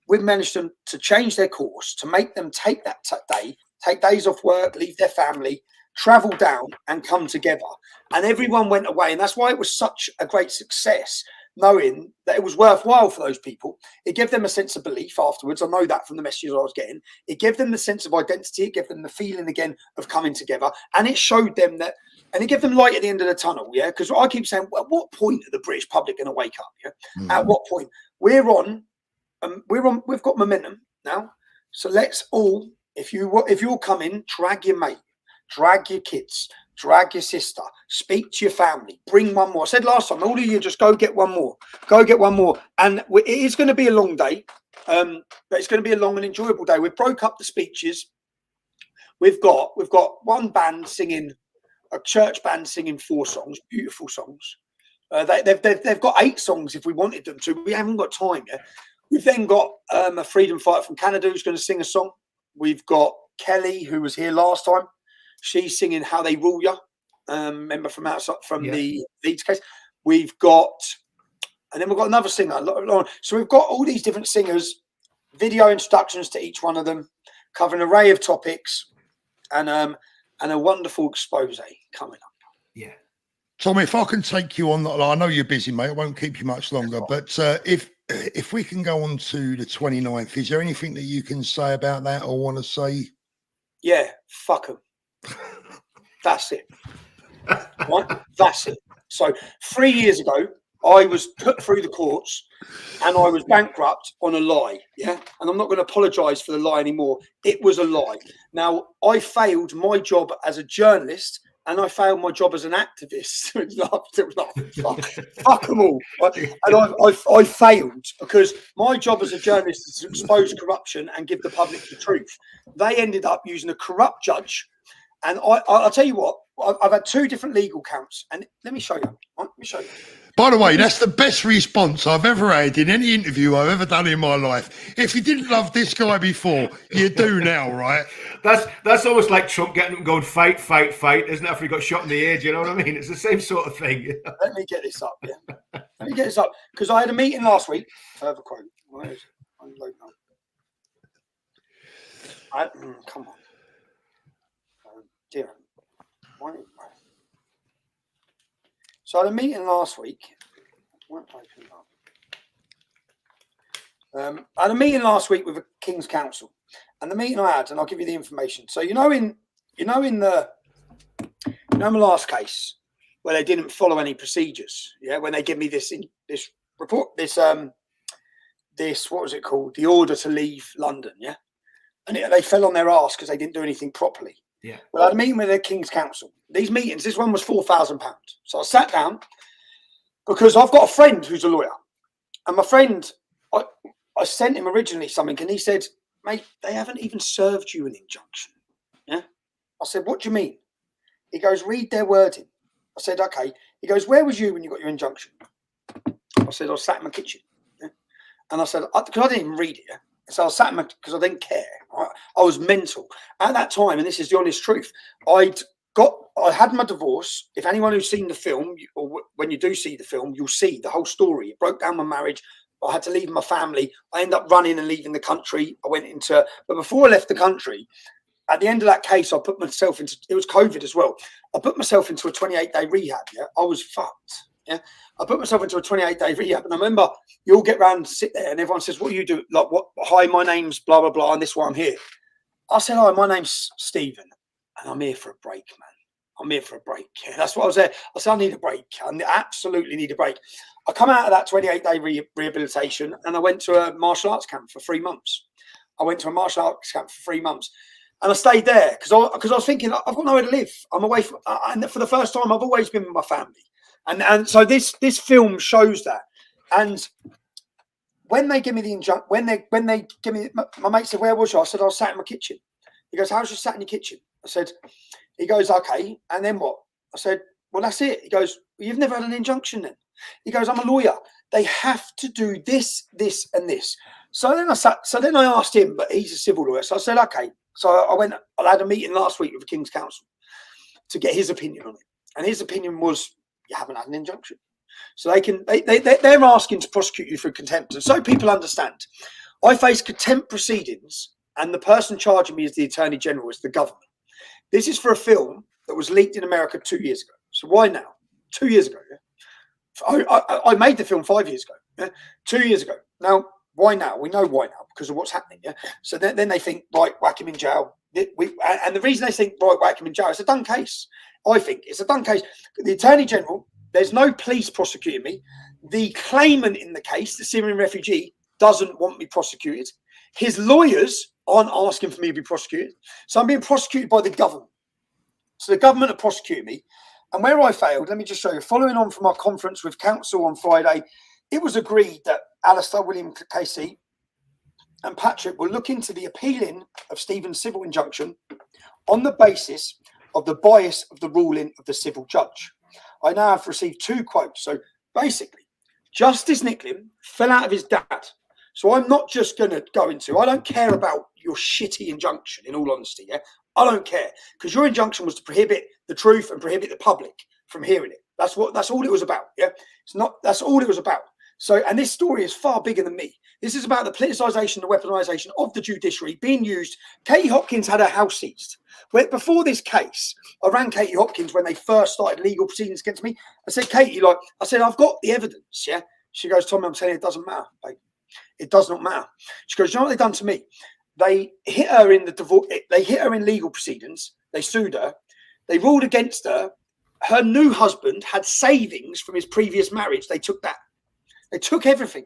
We've managed them to change their course, to make them take that day, take days off work, leave their family, travel down and come together. And everyone went away. And that's why it was such a great success, knowing that it was worthwhile for those people. It gave them a sense of belief afterwards. I know that from the messages I was getting. It gave them the sense of identity. It gave them the feeling again of coming together. And it showed them that, and it gave them light at the end of the tunnel. Yeah. Because I keep saying, well, at what point are the British public going to wake up? Yeah. Mm-hmm. At what point? We've got momentum now. So let's all, if you're coming, drag your mate, drag your kids, drag your sister, speak to your family, bring one more. I said last time, all of you just go get one more. Go get one more. And it is going to be a long day, but it's going to be a long and enjoyable day. We've broke up the speeches. We've got one band singing, a church band singing 4 songs, beautiful songs. They've got 8 songs if we wanted them to. We haven't got time yet. We've then got a freedom fighter from Canada who's going to sing a song. We've got Kelly, who was here last time. She's singing How They Rule Ya. Remember from outside, from the Leeds case. And then we've got another singer. So we've got all these different singers, video instructions to each one of them, covering an array of topics, and a wonderful expose coming up. Yeah. Tommy, if I can take you on, I know you're busy, mate. I won't keep you much longer. But if we can go on to the 29th, is there anything that you can say about that or want to say? Yeah, fuck them. That's it. Right? That's it. So 3 years ago, I was put through the courts and I was bankrupt on a lie. Yeah. And I'm not going to apologise for the lie anymore. It was a lie. Now, I failed my job as a journalist and I failed my job as an activist. Fuck them all. And I failed because my job as a journalist is to expose corruption and give the public the truth. They ended up using a corrupt judge. And I'll tell you what, I've had 2 different legal counts. And let me show you. Let me show you. By the way, that's the best response I've ever had in any interview I've ever done in my life. If you didn't love this guy before, you do now, right? That's almost like Trump getting up and going, fight, fight, fight, isn't it, after he got shot in the ear? Do you know what I mean? It's the same sort of thing. Let me get this up, yeah. Let me get this up. Because I had a meeting last week. Further quote. Where is it? Come on. Dear. So I had a meeting last week. I had a meeting last week with the King's Council, and the meeting I had, and I'll give you the information. So in my last case where they didn't follow any procedures, yeah, when they give me this report, this what was it called? The order to leave London, yeah, and they fell on their arse because they didn't do anything properly. Yeah. Well, I had a meeting with the King's Council. These meetings, this one was £4,000. So I sat down because I've got a friend who's a lawyer. And my friend, I sent him originally something and he said, mate, they haven't even served you an injunction. Yeah. I said, what do you mean? He goes, read their wording. I said, okay. He goes, where was you when you got your injunction? I said, I was sat in my kitchen. Yeah? And I said, because I didn't even read it. Yeah? So I was sat in because I didn't care. Right? I was mental at that time, and this is the honest truth. I had my divorce. If anyone who's seen the film, or when you do see the film, you'll see the whole story. It broke down my marriage. I had to leave my family. I ended up running and leaving the country. But before I left the country, at the end of that case, I put myself into. It was COVID as well. I put myself into a 28-day rehab. Yeah, I was fucked. Yeah, I put myself into a 28-day rehab, and I remember you all get round and sit there, and everyone says, "What do you do?" Like, "What? Hi, my name's blah blah blah, and this is why I'm here." I said, "Hi, my name's Stephen, and I'm here for a break, man. I'm here for a break. Yeah, that's what I was there. I said, I need a break. I absolutely need a break. I come out of that 28-day rehabilitation and I went to a martial arts camp for 3 months. And I stayed there because I was thinking, I've got nowhere to live. I'm away from, and for the first time, I've always been with my family. And so this film shows that. And when they give me the injunction, when they give me, my mate said, where was you? I said, I was sat in my kitchen. He goes, how's you sat in your kitchen? I said, he goes, okay. And then what? I said, well, that's it. He goes, well, you've never had an injunction then. He goes, I'm a lawyer. They have to do this, this, and this. So then I asked him, but he's a civil lawyer. So I said, okay. So I had a meeting last week with the King's Counsel to get his opinion on it. And his opinion was, you haven't had an injunction. So they're asking to prosecute you for contempt. And so people understand, I face contempt proceedings and the person charging me as the Attorney General is the government. This is for a film that was leaked in America 2 years ago. So why now? 2 years ago. Yeah? I made the film 5 years ago. Yeah? 2 years ago. Now, why now? We know why now because of what's happening. Yeah. So then they think, right, whack him in jail. And the reason they think, right, whack him in jail, it's a done case. I think it's a done case. The Attorney General, there's no police prosecuting me. The claimant in the case, the Syrian refugee, doesn't want me prosecuted. His lawyers aren't asking for me to be prosecuted. So I'm being prosecuted by the government. So the government are prosecuting me. And where I failed, let me just show you. Following on from our conference with council on Friday, it was agreed that Alistair, William Casey and Patrick will look into the appealing of Stephen's civil injunction on the basis of the bias of the ruling of the civil judge. I now have received 2 quotes. So basically, Justice Nicklin fell out of his dad. So I'm not just going to go into, I don't care about your shitty injunction, in all honesty. Yeah, I don't care, because your injunction was to prohibit the truth and prohibit the public from hearing it. That's all it was about. Yeah, that's all it was about. So, and this story is far bigger than me. This is about the politicisation, the weaponisation of the judiciary being used. Katie Hopkins had her house seized. Before this case, I rang Katie Hopkins when they first started legal proceedings against me. I said, Katie, I said, I've got the evidence. Yeah. She goes, Tommy, I'm telling you, it doesn't matter, babe. It does not matter. She goes, you know what they've done to me? They hit her in the divorce. They hit her in legal proceedings. They sued her. They ruled against her. Her new husband had savings from his previous marriage. They took that. They took everything.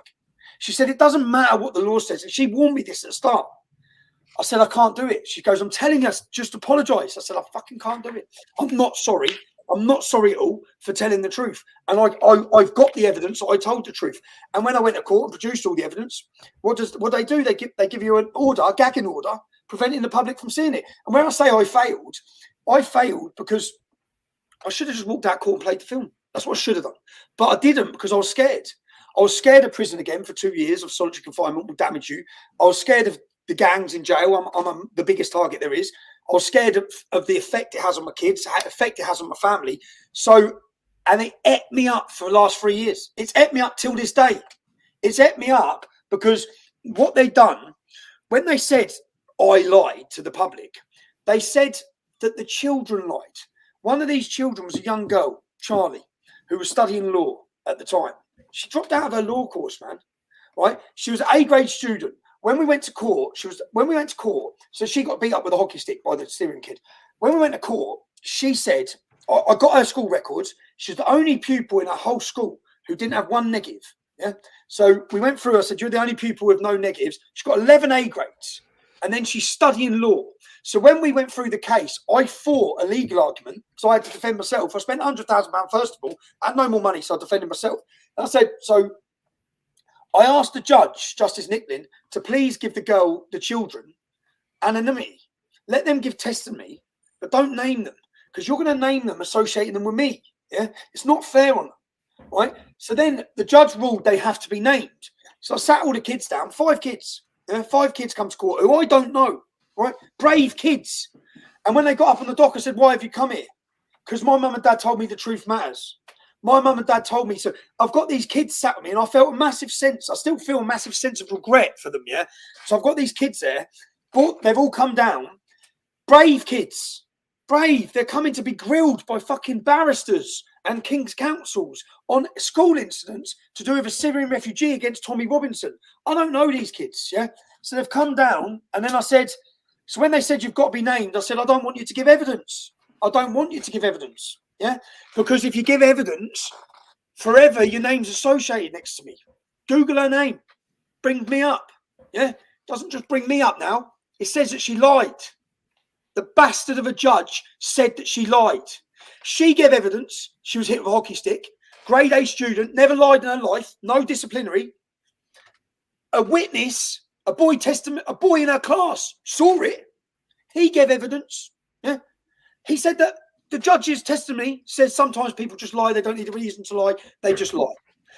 She said, it doesn't matter what the law says. And she warned me this at the start. I said, I can't do it. She goes, I'm telling you, just apologise. I said, I fucking can't do it. I'm not sorry. I'm not sorry at all for telling the truth. And I've got the evidence. So I told the truth. And when I went to court and produced all the evidence, what they do? They give you an order, a gagging order, preventing the public from seeing it. And when I say I failed because I should have just walked out of court and played the film. That's what I should have done. But I didn't because I was scared. I was scared of prison again for 2 years of solitary confinement will damage you. I was scared of the gangs in jail. I'm the biggest target there is. I was scared of the effect it has on my kids, the effect it has on my family. So, and it ate me up for the last 3 years. It's ate me up till this day. It's ate me up because what they done, when they said I lied to the public, they said that the children lied. One of these children was a young girl, Charlie, who was studying law at the time. She dropped out of her law course, man. Right? She was an A-grade student. When we went to court, so she got beat up with a hockey stick by the Syrian kid. When we went to court, she said, I got her school records. She's the only pupil in her whole school who didn't have one negative. Yeah. So we went through, I said, you're the only pupil with no negatives. She's got 11 A grades. And then she's studying law. So when we went through the case, I fought a legal argument. So I had to defend myself. I spent £100,000 first of all. I had no more money, so I defended myself. And I said, so I asked the judge, Justice Nicklin, to please give the children anonymity. Let them give testimony, but don't name them, because you're going to name them, associating them with me. Yeah, it's not fair on them, right? So then the judge ruled they have to be named. So I sat all the kids down, 5 kids. Yeah, 5 kids come to court who I don't know, right? Brave kids. And when they got up on the dock, I said, why have you come here? Because my mum and dad told me the truth matters. My mum and dad told me. So I've got these kids sat with me and I felt a massive sense. I still feel a massive sense of regret for them, yeah? So I've got these kids there. But they've all come down. Brave kids. Brave. They're coming to be grilled by fucking barristers and King's counsels on school incidents to do with a Syrian refugee against Tommy Robinson. I don't know these kids, yeah? So they've come down and then I said, so when they said you've got to be named, I said, I don't want you to give evidence. I don't want you to give evidence. Yeah, because if you give evidence, forever your name's associated next to me. Google her name, brings me up. Yeah, doesn't just bring me up now. It says that she lied. The bastard of a judge said that she lied. She gave evidence. She was hit with a hockey stick. Grade A student, never lied in her life. No disciplinary. A witness, a boy in her class saw it. He gave evidence. Yeah, he said that the judge's testimony says sometimes people just lie. They don't need a reason to lie. They just lie.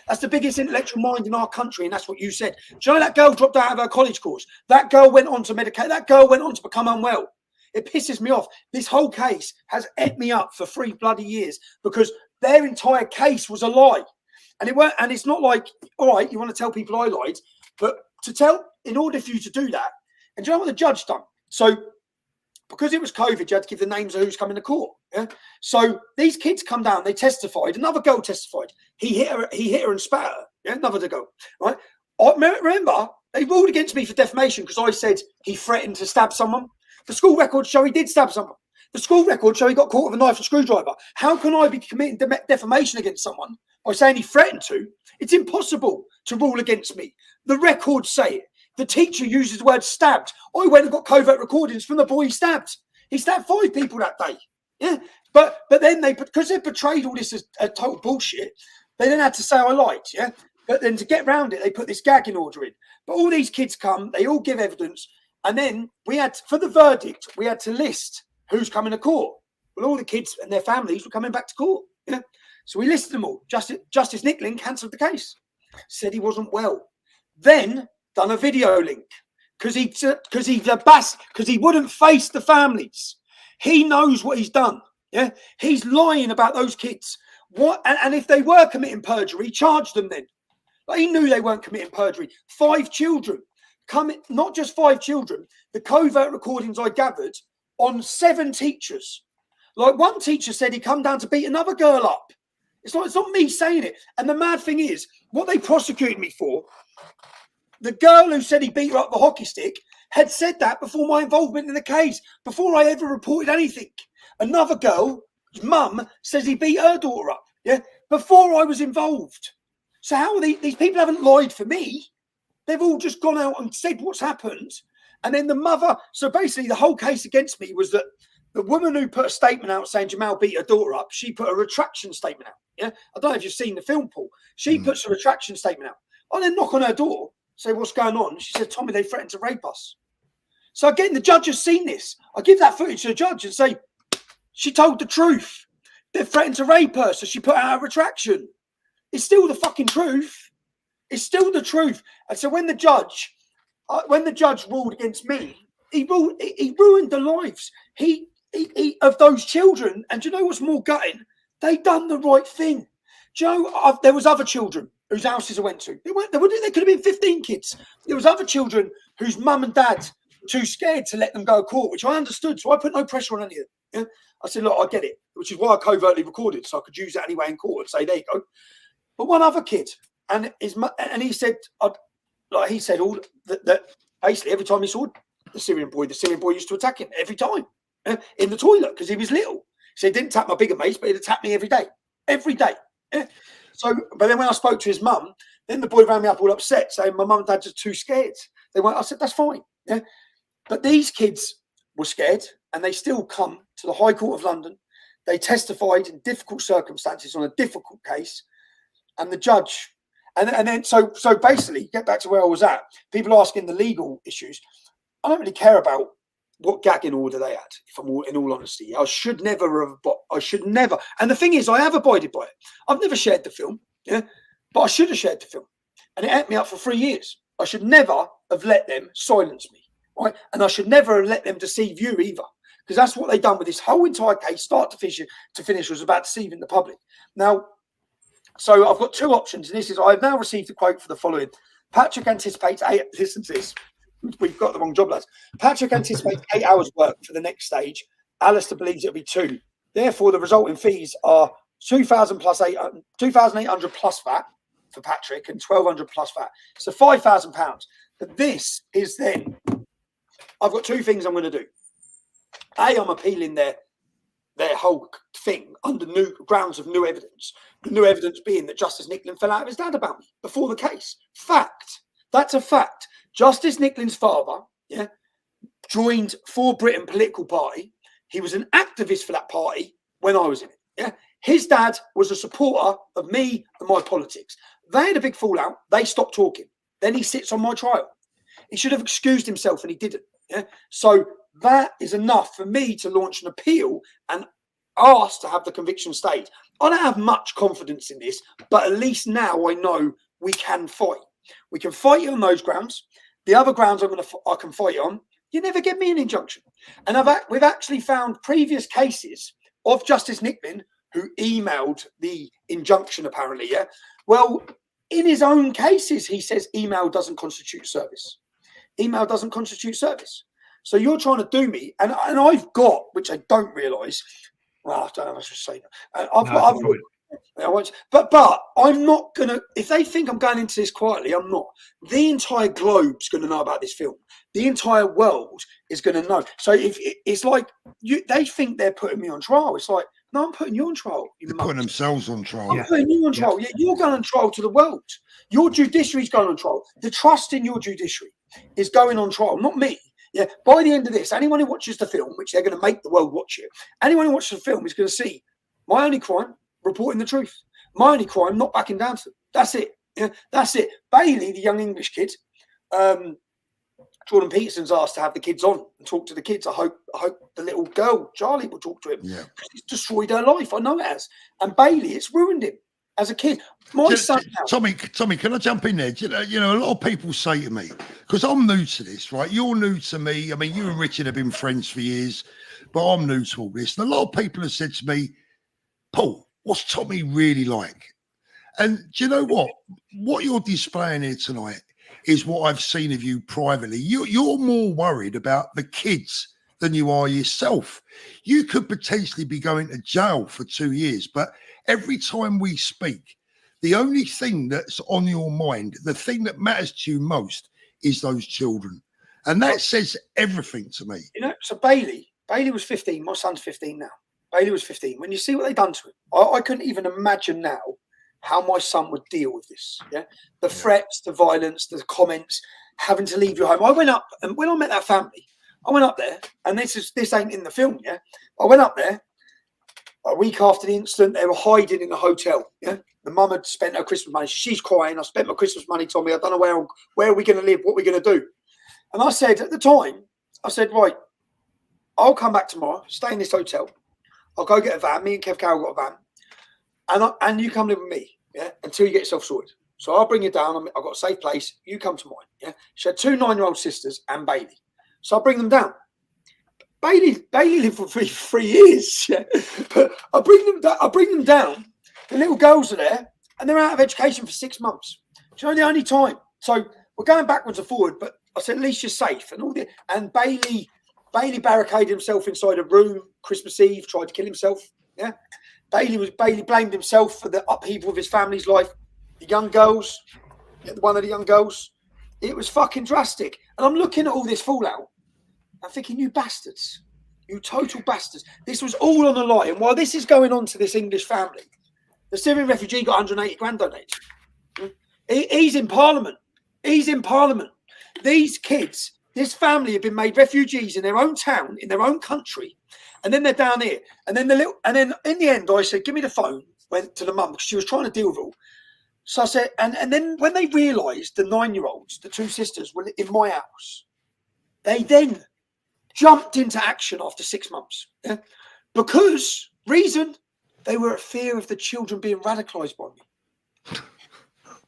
That's the biggest intellectual mind in our country, and that's what you said. Do you know that girl dropped out of her college course? That girl went on to medicate. That girl went on to become unwell. It pisses me off. This whole case has ate me up for 3 bloody years because their entire case was a lie. And it weren't, and it's not like, all right, you want to tell people I lied, but to tell, in order for you to do that, and do you know what the judge done? So because it was COVID, you had to give the names of who's coming to court. Yeah. So these kids come down, they testified. Another girl testified. He hit her and spat at her. Yeah, another girl. Right. I remember they ruled against me for defamation because I said he threatened to stab someone. The school records show he did stab someone. The school records show he got caught with a knife and screwdriver. How can I be committing defamation against someone by saying he threatened to? It's impossible to rule against me. The records say it. The teacher uses the word stabbed. I went and got covert recordings from the boy he stabbed. He stabbed 5 people that day. Yeah, but then because they portrayed all this as a total bullshit, they then had to say I lied. Yeah, but then to get around it, they put this gagging order in. But all these kids come, they all give evidence, and then we had for the verdict, we had to list who's coming to court. Well, all the kids and their families were coming back to court. Yeah, so we listed them all. Justice Nickling cancelled the case, said he wasn't well. Then done a video link because he wouldn't face the families. He knows what he's done. Yeah, he's lying about those kids. What? And if they were committing perjury, charge them then. But he knew they weren't committing perjury. 5 children, not just 5 children. The covert recordings I gathered on 7 teachers. Like one teacher said he come down to beat another girl up. It's not me saying it. And the mad thing is, what they prosecuted me for. The girl who said he beat her up with a hockey stick had said that before my involvement in the case, before I ever reported anything. Another girl's mum says he beat her daughter up, yeah, before I was involved. So how are these people haven't lied for me? They've all just gone out and said what's happened. And then the mother, so basically the whole case against me was that the woman who put a statement out saying Jamal beat her daughter up, she put a retraction statement out. Yeah, I don't know if you've seen the film, Paul. She puts a retraction statement out. I then knock on her door. Say, what's going on? She said, Tommy, they threatened to rape us. So again, the judge has seen this. I give that footage to the judge and say, she told the truth. They threatened to rape her, so she put out a retraction. It's still the fucking truth. It's still the truth. And so when the judge ruled against me, he ruined the lives of those children. And do you know what's more gutting? They done the right thing. Do you know, there was other children whose houses I went to. They could have been 15 kids. There was other children whose mum and dad were too scared to let them go to court, which I understood. So I put no pressure on any of them. Yeah? I said, look, I get it, which is why I covertly recorded, so I could use it anyway in court and say, there you go. But one other kid, and he said, he said all that basically every time he saw the Syrian boy used to attack him every time in the toilet because he was little. So he didn't tap my bigger mates, but he'd attack me every day. Every day. Yeah? So, but then when I spoke to his mum, then the boy ran me up all upset, saying my mum and dad are too scared. I said, that's fine. Yeah. But these kids were scared and they still come to the High Court of London. They testified in difficult circumstances on a difficult case. And the judge, and then so basically, get back to where I was at. People asking the legal issues. I don't really care about what gagging order they had, if I'm in all honesty. I should never have, and the thing is, I have abided by it. I've never shared the film, yeah, but I should have shared the film. And it ate me up for 3 years. I should never have let them silence me, right? And I should never have let them deceive you either. Because that's what they've done with this whole entire case, start to finish, was about deceiving the public. Now, so I've got 2 options, and this is, I've now received a quote for the following. Patrick anticipates 8, listen to this. We've got the wrong job, lads. Patrick anticipates 8 hours work for the next stage. Alistair believes it'll be 2. Therefore, the resulting fees are 2,800 plus VAT for Patrick and 1,200 plus VAT. So £5,000. But this is then, I've got 2 things I'm going to do. A, I'm appealing their their whole thing under new grounds of new evidence. The new evidence being that Justice Nicklin fell out of his dad about me before the case. Fact. That's a fact. Justice Nicklin's father, joined For Britain political party. He was an activist for that party when I was in it. Yeah. His dad was a supporter of me and my politics. They had a big fallout. They stopped talking. Then he sits on my trial. He should have excused himself and he didn't. Yeah. So that is enough for me to launch an appeal and ask to have the conviction stayed. I don't have much confidence in this, but at least now I know we can fight. We can fight you on those grounds. The other grounds I can fight on, you never get me an injunction. And we've actually found previous cases of Justice Nicklin who emailed the injunction, apparently. Yeah. Well, in his own cases, he says email doesn't constitute service. Email doesn't constitute service. So you're trying to do me, and I've got, which I don't realise. Well, I don't know if I should say that. But I'm not gonna. If they think I'm going into this quietly, I'm not. The entire globe's going to know about this film. The entire world is going to know. So if it's like they think they're putting me on trial. It's like, no, I'm putting you on trial. They're putting themselves on trial. I'm putting you on trial. Yeah, you're going on trial to the world. Your judiciary's going on trial. The trust in your judiciary is going on trial, not me. Yeah. By the end of this, anyone who watches the film, which they're going to make the world watch it, anyone who watches the film is going to see my only crime, reporting the truth. My only crime, not backing down to them. That's it. Yeah, that's it. Bailey, the young English kid, Jordan Peterson's asked to have the kids on and talk to the kids. I hope the little girl, Charlie, will talk to him. Yeah. It's destroyed her life. I know it has. And Bailey, it's ruined him as a kid. My son now. Tommy, can I jump in there? You know, a lot of people say to me, because I'm new to this, right? You're new to me. I mean, you and Richard have been friends for years, but I'm new to all this. And a lot of people have said to me, Paul, what's Tommy really like? And do you know what? What you're displaying here tonight is what I've seen of you privately. You're more worried about the kids than you are yourself. You could potentially be going to jail for 2 years, but every time we speak, the only thing that's on your mind, the thing that matters to you most is those children. And that says everything to me. You know, so Bailey was 15. My son's 15 now. Bailey was 15. When you see what they've done to him, I couldn't even imagine now how my son would deal with this. Yeah, the threats, the violence, the comments, having to leave your home. I went up, and when I met that family, I went up there, and this ain't in the film. Yeah, I went up there a week after the incident. They were hiding in a hotel. Yeah, the mum had spent her Christmas money. She's crying. I spent my Christmas money, Tommy. I don't know where are we going to live? What are we going to do? And I said at the time, right, I'll come back tomorrow. Stay in this hotel. I'll go get a van. Me and Kev Carroll got a van. And you come live with me, yeah, until you get yourself sorted. So I'll bring you down. I've got a safe place. You come to mine, yeah. She had 2 9-year-old sisters and Bailey. So I'll bring them down. Bailey lived for 3 years, yeah. But I bring them down. The little girls are there, and they're out of education for 6 months. Do you know the only time? So we're going backwards and forward, but I said, at least you're safe. And Bailey barricaded himself inside a room Christmas Eve, tried to kill himself. Yeah. Bailey blamed himself for the upheaval of his family's life. The young girls, one of the young girls, it was fucking drastic. And I'm looking at all this fallout. I'm thinking, you bastards, you total bastards. This was all on the line. And while this is going on to this English family, the Syrian refugee got 180 grand donated. He's in Parliament. He's in Parliament. These kids, this family have been made refugees in their own town, in their own country, and then they're down here. And then in the end, I said, give me the phone. Went to the mum because she was trying to deal with it all. So I said, and then when they realised the 9-year-olds, the 2 sisters, were in my house, they then jumped into action after 6 months. Yeah? Because, reason, they were at fear of the children being radicalised by me.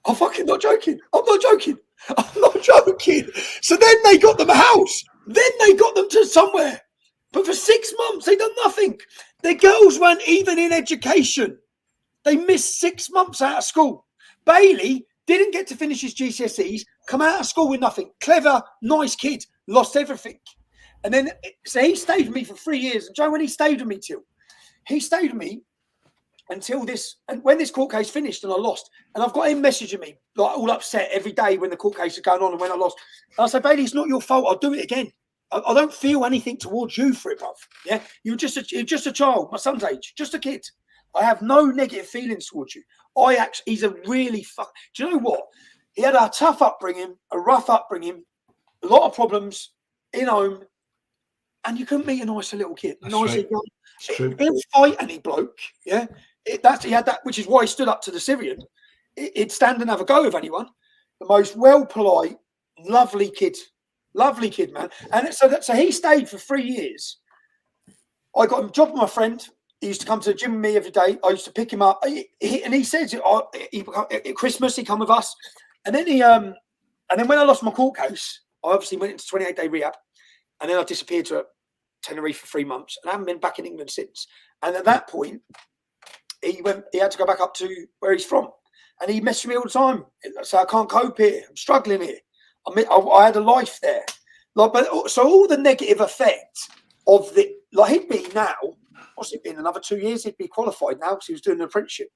I'm fucking not joking. I'm not joking. So then they got them a house. Then they got them to somewhere. But for 6 months, they done nothing. Their girls weren't even in education. They missed 6 months out of school. Bailey didn't get to finish his GCSEs, come out of school with nothing. Clever, nice kid, lost everything. And then, so he stayed with me for 3 years. And Joe, when he stayed with me until this, and when this court case finished and I lost, and I've got him messaging me like all upset every day when the court case is going on and when I lost. And I said, Bailey, it's not your fault. I'll do it again. I don't feel anything towards you for it, bruv. Yeah, you're just a child, my son's age, just a kid. I have no negative feelings towards you. He's a really do you know what? He had a tough upbringing, a rough upbringing, a lot of problems in home, and you couldn't meet a nicer little kid. That's nicer right. young. True. He'll fight any bloke. Yeah, he had that, which is why he stood up to the Syrian. He'd stand and have a go with anyone. The most polite, lovely kid, man. And so he stayed for 3 years. I got him a job with my friend. He used to come to the gym with me every day. I used to pick him up. And he says, at Christmas, he come with us. And then when I lost my court case, I obviously went into 28-day rehab. And then I disappeared to Tenerife for 3 months. And I haven't been back in England since. And at that point, he had to go back up to where he's from. And he messaged me all the time. So I can't cope here. I'm struggling here. I had a life there. So all the negative effects of he'd be now, what's it been, another 2 years? He'd be qualified now because he was doing an apprenticeship.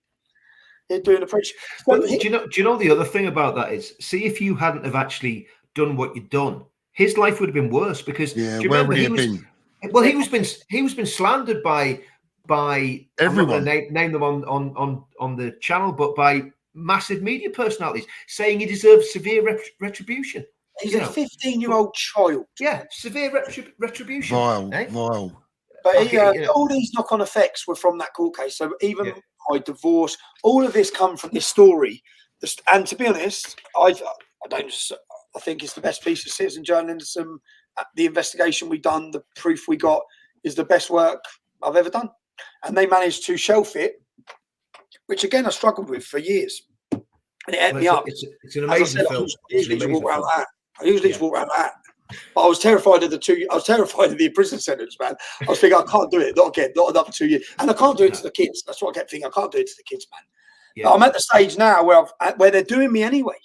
He'd do an apprenticeship. But do you know the other thing about that is, see, if you hadn't have actually done what you'd done, his life would have been worse because where would he have been? Well, he was been slandered by everyone. I'm not going to name them on the channel, but by massive media personalities saying he deserves severe retribution. He's a 15-year-old child. Yeah, severe retribution. Vile. But all these knock-on effects were from that court case. So even my divorce, all of this come from this story. And to be honest, I think it's the best piece of citizen journalism. The investigation we done, the proof we got, is the best work I've ever done. And they managed to shelf it, which again I struggled with for years, and it ate me up. It's an amazing film. I usually just walk around that. But I was terrified of the prison sentence, man. I was thinking, I can't do it, not again, not another 2 years, and I can't do it to the kids. That's what I kept thinking. I can't do it to the kids, man. Yeah. But I'm at the stage now where they're doing me anyway.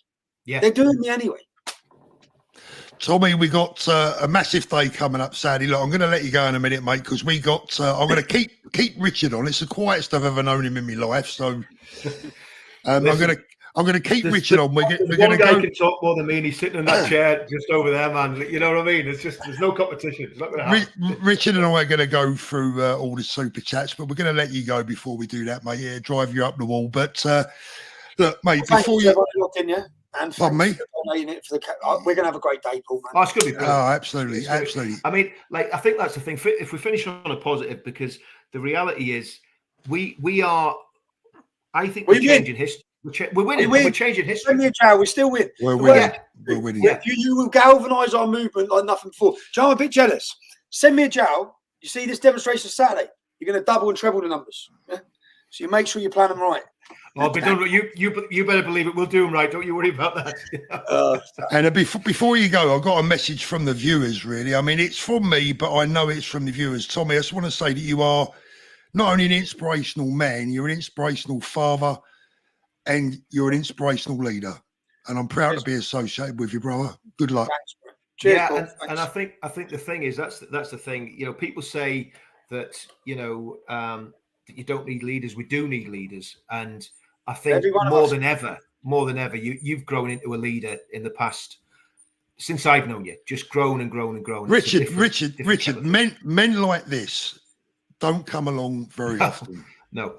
Yeah, they're doing me anyway. Tommy, we got a massive day coming up, Saturday. Look, I'm going to let you go in a minute, mate, because we got. I'm going to keep Richard on. It's the quietest I've ever known him in my life. So I'm going to keep Richard on. We're going to go. Can talk more than me, and he's sitting in that chair just over there, man. You know what I mean? It's just there's no competition. It's not going to happen. Richard and I are going to go through all the super chats, but we're going to let you go before we do that, mate. Yeah, drive you up the wall. But look, mate, before you look in, and pardon me. We're going to have a great day, Paul, man. Oh, it's going to be good. Oh, absolutely. I mean, I think that's the thing. If we finish on a positive, because the reality is, we are. I think we're changing history. We're winning. We're changing history. Send me a jowl. We still win. We're winning. We're winning. Yeah. You will galvanise our movement like nothing before. I'm a bit jealous. Send me a jowl. You see this demonstration Saturday. You're going to double and treble the numbers. Yeah? So you make sure you plan them right. Oh, but you better believe it. We'll do them right. Don't you worry about that. And before you go, I've got a message from the viewers, really. I mean, it's from me, but I know it's from the viewers. Tommy, I just want to say that you are not only an inspirational man, you're an inspirational father, and you're an inspirational leader. And I'm proud to be associated with you, brother. Good luck. Thanks, cheers, yeah, Paul. and I think the thing is that's the thing. You know, people say that that you don't need leaders. We do need leaders, and I think more than ever, you've grown into a leader in the past since I've known you. Just grown and grown and grown. Richard, men like this don't come along very often. No.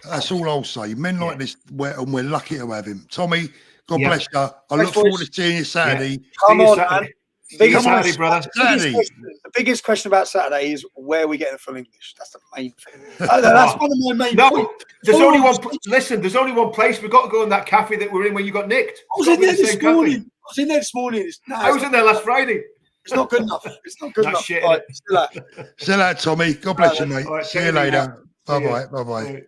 That's all I'll say. Men like this, we're lucky to have him. Tommy, God bless you. I look forward to seeing you Saturday. Come on, man. Saturday, brother. The biggest question about Saturday is where we get it from English. That's the main thing. That's one of my main points. There's only one. Listen, there's only one place. We've got to go in that cafe that we're in when you got nicked. I was in there this morning. I was in there last Friday. It's not good enough. It's not good enough. Shit, right, see you later, Tommy. God bless you, mate. Right, see you later. Bye bye.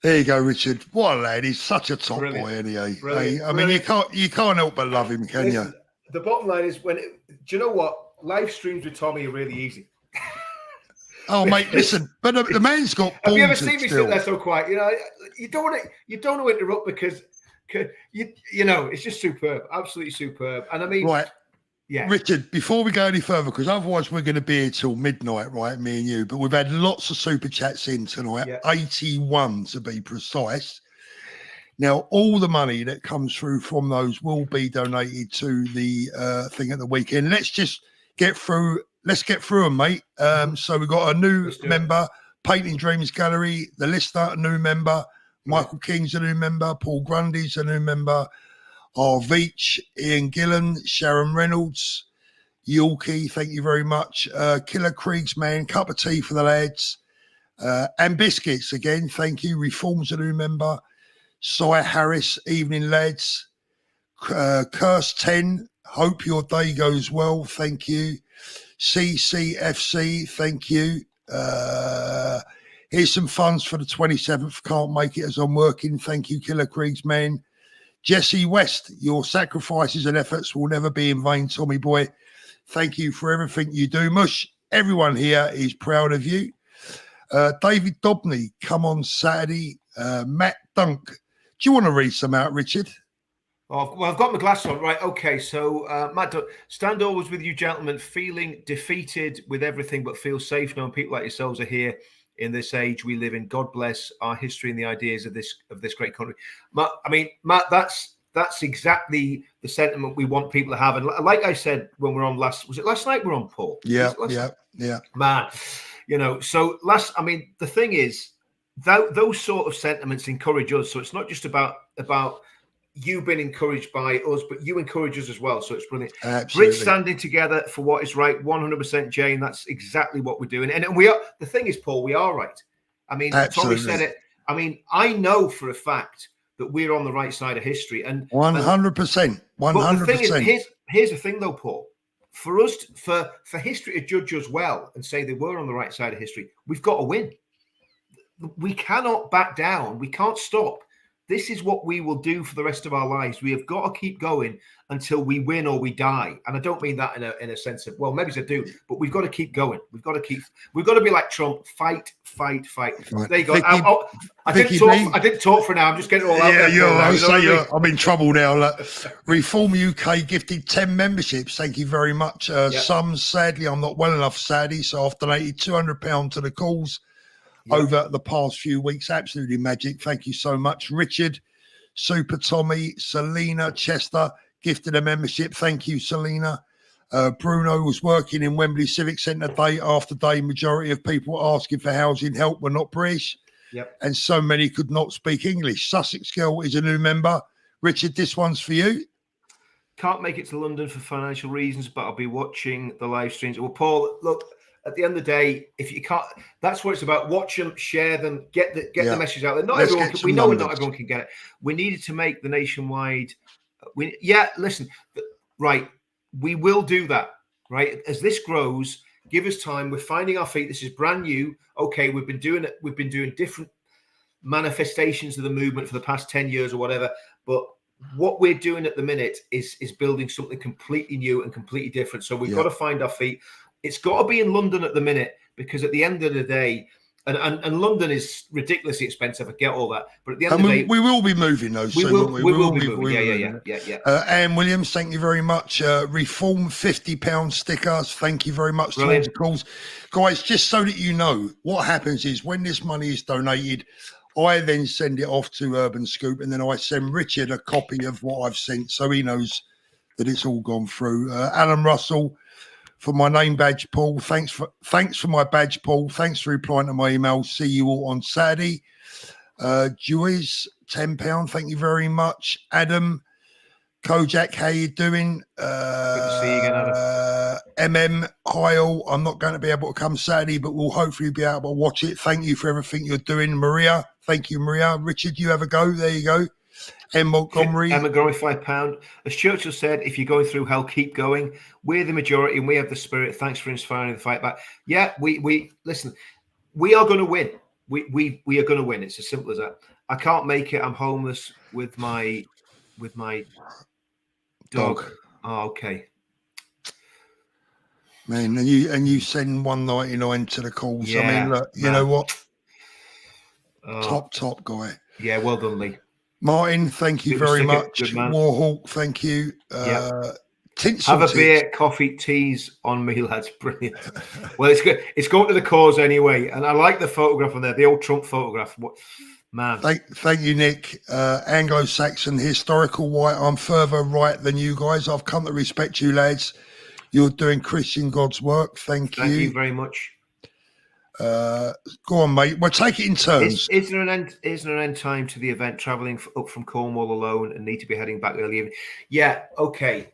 There you go, Richard. What a lad! He's such a top boy, isn't he? Hey, I mean, you can't help but love him, can you? The bottom line is, do you know what? Live streams with Tommy are really easy. Oh, mate, listen, but the man's got. Have you ever seen me sit there so quiet? You know, you don't want to interrupt because it's just superb, absolutely superb. And I mean, right. Yeah, Richard, before we go any further, because otherwise we're going to be here till midnight, right, me and you, but we've had lots of super chats in tonight, 81 to be precise. Now, all the money that comes through from those will be donated to the thing at the weekend. Let's just get through. Let's get through them, mate. So we've got a new member, Painting Dreams Gallery, the listener, a new member, Michael King's a new member, Paul Grundy's a new member, Veach, Ian Gillen, Sharon Reynolds, Yorkie, thank you very much. Killer Kriegs, man, cup of tea for the lads. And Biscuits again, thank you. Reform's a new member. Cy Harris, evening lads. Curse 10, hope your day goes well, thank you. CCFC, thank you. Here's some funds for the 27th, can't make it as I'm working, thank you, Killer Kriegs, man. Jesse West, your sacrifices and efforts will never be in vain, Tommy boy. Thank you for everything you do, Mush. Everyone here is proud of you. David Dobney, come on Saturday. Matt Dunk. Do you want to read some out, Richard? Oh, well, I've got my glasses on. Right, okay. So, Matt Dunk, stand always with you, gentlemen, feeling defeated with everything, but feel safe knowing people like yourselves are here in this age we live in. God bless our history and the ideas of this great country. Matt, that's exactly the sentiment we want people to have. And like I said when we were on last night we were on, Paul? Yeah. Man, so the thing is, those sort of sentiments encourage us. So it's not just about you being encouraged by us, but you encourage us as well. So it's brilliant. Absolutely. Brits standing together for what is right, 100%, Jane. That's exactly what we're doing. And we are. The thing is, Paul, we are right. Tommy said it. I know for a fact that we're on the right side of history. And 100%. 100%. But the thing is, here's the thing, though, Paul. For us, for history to judge us well and say they were on the right side of history, we've got to win. We cannot back down. We can't stop. This is what we will do for the rest of our lives. We have got to keep going until we win or we die. And I don't mean that in a sense of, well, maybe I do, but we've got to keep going. We've got to be like Trump, fight. Right. There you go. I didn't talk for now. I'm just getting it all out there. Yeah, I'm in trouble now. Reform UK gifted 10 memberships. Thank you very much. Some, sadly, I'm not well enough, sadly, so I've donated £200 to the cause. Over the past few weeks. Absolutely magic. Thank you so much. Richard, Super Tommy, Selena, Chester gifted a membership. Thank you, Selena. Bruno was working in Wembley Civic Centre day after day. Majority of people asking for housing help were not British. Yep. And so many could not speak English. Sussex Girl is a new member. Richard, this one's for you. Can't make it to London for financial reasons, but I'll be watching the live streams. Well, Paul, look, at the end of the day, if you can't, that's what it's about. Watch them, share them, get the message out there. Not everyone. We know not everyone can get it. We needed to make the nationwide. Listen, right. We will do that. Right, as this grows, give us time. We're finding our feet. This is brand new. Okay, we've been doing it. We've been doing different manifestations of the movement for the past 10 years or whatever. But what we're doing at the minute is building something completely new and completely different. So we've got to find our feet. It's got to be in London at the minute, because at the end of the day, and London is ridiculously expensive. I get all that, but at the end of the day, we will be moving those. We will be moving. Yeah. Anne Williams, thank you very much. Reform £50 stickers. Thank you very much. Brilliant. Calls, guys. Just so that you know, what happens is when this money is donated, I then send it off to Urban Scoop, and then I send Richard a copy of what I've sent, so he knows that it's all gone through. Alan Russell. For my name badge, Paul. Thanks for my badge, Paul. Thanks for replying to my email. See you all on Saturday. Joyce, £10. Thank you very much. Adam, Kojak, how you doing? Good to see you again, Adam. Hi all. I'm not going to be able to come Saturday, but we'll hopefully be able to watch it. Thank you for everything you're doing, Maria. Thank you, Maria. Richard, you have a go. There you go. M. Montgomery, £5. As Churchill said, if you're going through hell, keep going. We're the majority and we have the spirit. Thanks for inspiring the fight back. Yeah, we listen. We are going to win. We are going to win. It's as simple as that. I can't make it. I'm homeless with my dog. Oh, okay. Man, and you send $1.99 to the calls. Yeah, I mean, look, you know what? Top guy. Yeah, well done, Lee. Martin, thank you very much. Warhawk, thank you. Have a beer, coffee, teas on me, lads. Brilliant. Well, it's good. It's going to the cause anyway. And I like the photograph on there, the old Trump photograph. Man. Thank you, Nick. Anglo-Saxon historical white. I'm further right than you guys. I've come to respect you, lads. You're doing Christian God's work. Thank you. Thank you very much. Go on, mate. We'll take it in turns. Is there an end time to the event? Traveling up from Cornwall alone and need to be heading back early evening. Yeah. Okay.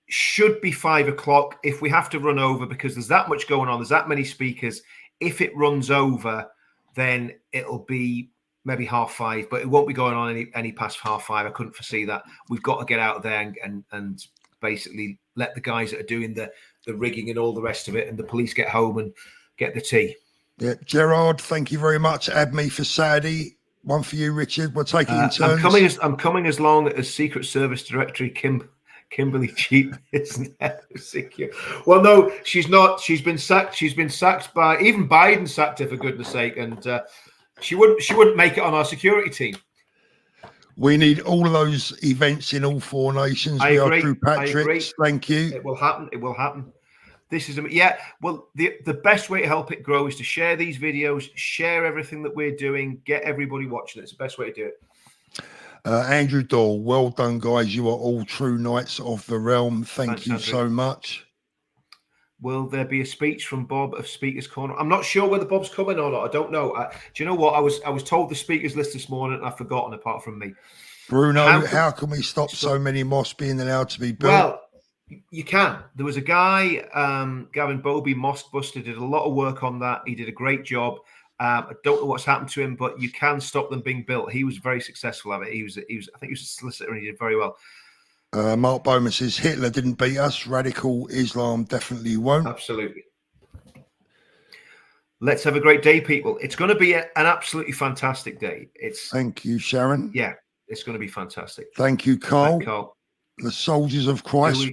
Should be 5 o'clock. If we have to run over because there's that much going on, there's that many speakers. If it runs over, then it'll be maybe 5:30, but it won't be going on any past 5:30. I couldn't foresee that. We've got to get out there and basically let the guys that are doing the rigging and all the rest of it and the police get home and get the tea. Yeah, Gerard, thank you very much. Add me for Saturday. One for you, Richard. We'll take it in turns. I'm coming as long as Secret Service Directory Kimberly Cheap is now secure. Well, no, she's not. She's been sacked. She's been sacked by even Biden sacked her for goodness sake, and she wouldn't make it on our security team. We need all of those events in all 4 nations. I agree. True Patriots. Thank you. It will happen. It will happen. This is well, the best way to help it grow is to share these videos, share everything that we're doing, get everybody watching it. It's the best way to do it. Andrew Doll, well done, guys. You are all true knights of the realm. Thank you so much. Will there be a speech from Bob of Speaker's Corner? I'm not sure whether Bob's coming or not. I don't know. Do you know what? I was told the speakers list this morning and I've forgotten apart from me. Bruno, how can we stop so many mosques being allowed to be built? Well, you can. There was a guy, Gavin Bobby, Mosque Buster, did a lot of work on that. He did a great job. I don't know what's happened to him, but you can stop them being built. He was very successful at it. He was I think he was a solicitor and he did very well. Mark Bowman says Hitler didn't beat us. Radical Islam definitely won't. Absolutely. Let's have a great day, people. It's going to be an absolutely fantastic day. Thank you, Sharon. Yeah, it's going to be fantastic. Thank you, Carl. Thank Carl. The soldiers of Christ.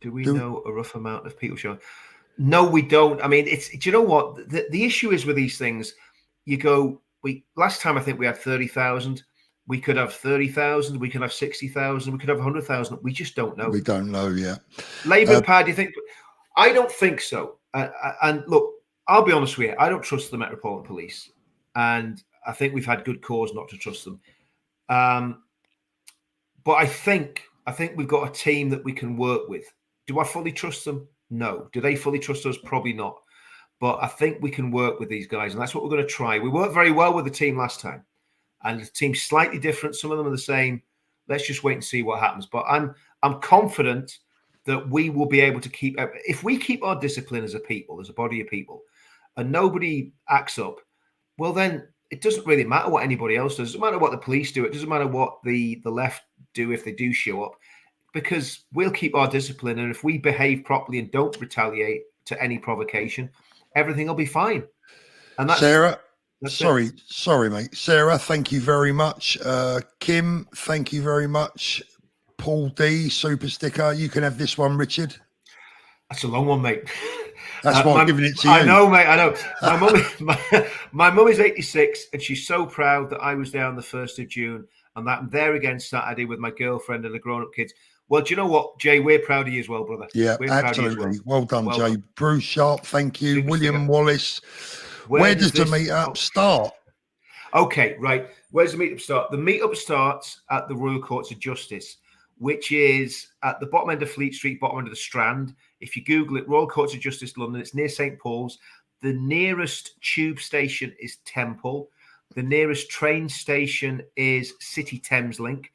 Do we know a rough amount of people showing? No, we don't. I mean, do you know what? The issue is with these things, you go, last time I think we had 30,000. We could have 30,000. We could have 60,000. We could have 100,000. We just don't know. We don't know yet. Labour Party, do you think? I don't think so. And look, I'll be honest with you. I don't trust the Metropolitan Police. And I think we've had good cause not to trust them. But I think we've got a team that we can work with. Do I fully trust them? No. Do they fully trust us? Probably not. But I think we can work with these guys, and that's what we're going to try. We worked very well with the team last time, and the team's slightly different. Some of them are the same. Let's just wait and see what happens. But I'm confident that we will be able to keep. If we keep our discipline as a people, as a body of people, and nobody acts up, well, then it doesn't really matter what anybody else does. It doesn't matter what the police do. It doesn't matter what the left do if they do show up, because we'll keep our discipline. And if we behave properly and don't retaliate to any provocation, everything will be fine. And that's Sarah. Sorry, mate. Sarah, thank you very much. Kim, thank you very much. Paul D, super sticker. You can have this one, Richard. That's a long one, mate. That's why I'm giving it to you. I know, mate. I know. My mum is 86, and she's so proud that I was there on the 1st of June, and that I'm there again Saturday with my girlfriend and the grown-up kids. Well, do you know what, Jay? We're proud of you as well, brother. Yeah, absolutely. Well done, Jay. Bruce Sharp, thank you. William Wallace. Where does the meetup start? Okay, right. Where's the meetup start? The meetup starts at the Royal Courts of Justice, which is at the bottom end of Fleet Street, bottom end of the Strand. If you Google it, Royal Courts of Justice, London, it's near St. Paul's. The nearest tube station is Temple. The nearest train station is City Thameslink.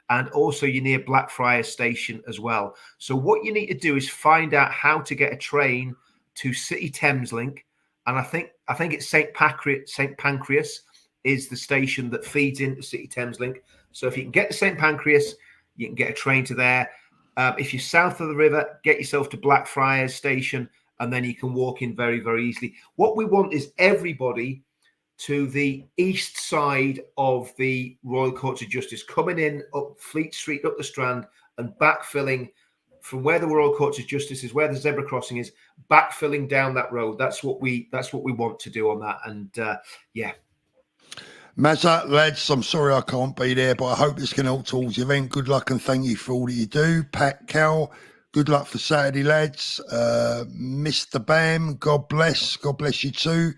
And also you're near Blackfriars Station as well. So what you need to do is find out how to get a train to City Thameslink. And I think it's St. Pancras is the station that feeds into City Thameslink. So if you can get to St. Pancras, you can get a train to there. If you're south of the river, get yourself to Blackfriars Station, and then you can walk in very, very easily. What we want is everybody to the east side of the Royal Courts of Justice, coming in up Fleet Street, up the Strand, and backfilling from where the Royal Courts of Justice is, where the zebra crossing is, backfilling down that road. That's what we want to do on that. And yeah. Mazza, lads, I'm sorry I can't be there, but I hope this can help towards the event. Good luck and thank you for all that you do. Pat Cal, good luck for Saturday, lads. Mr. Bam, God bless you too.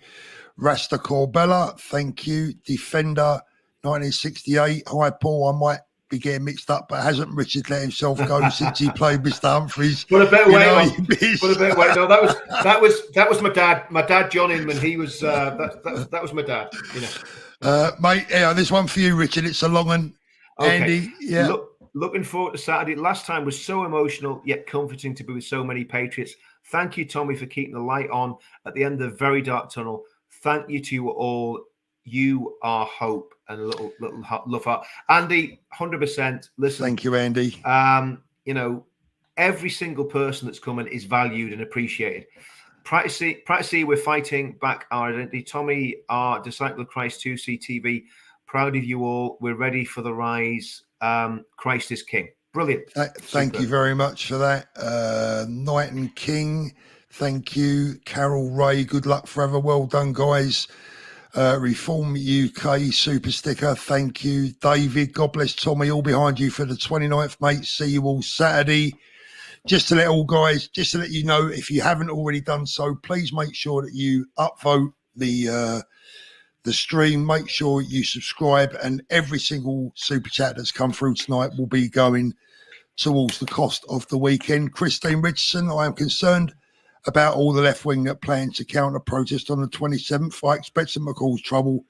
Rasta Corbella, thank you. Defender 1968. Hi, Paul. I might be getting mixed up, but hasn't Richard let himself go since he played Mr. Humphries? Put a bit of weight on. Put a bit of weight. No, that was my dad. My dad, John Inman. He was that was my dad. You know, mate. Yeah, this one for you, Richard. It's a long one. Okay. Andy, yeah. Looking forward to Saturday. Last time was so emotional yet comforting to be with so many Patriots. Thank you, Tommy, for keeping the light on at the end of a very dark tunnel. Thank you to you all. You are hope and a little love heart. Andy, 100%. Listen. Thank you, Andy. You know, every single person that's coming is valued and appreciated. Proud to see we're fighting back our identity. Tommy, our Disciple of Christ 2CTV. Proud of you all. We're ready for the rise. Christ is King. Brilliant. Thank you very much for that. Knight and King, thank you. Carol Ray, good luck forever. Well done, guys. Reform UK super sticker, thank you. David, God bless Tommy, all behind you for the 29th, mate. See you all Saturday. Just to let you know, if you haven't already done so, please make sure that you upvote the stream. Make sure you subscribe, and every single super chat that's come through tonight will be going towards the cost of the weekend. Christine Richardson, I am concerned about all the left wing that plan to counter protest on the 27th. I expect them to cause trouble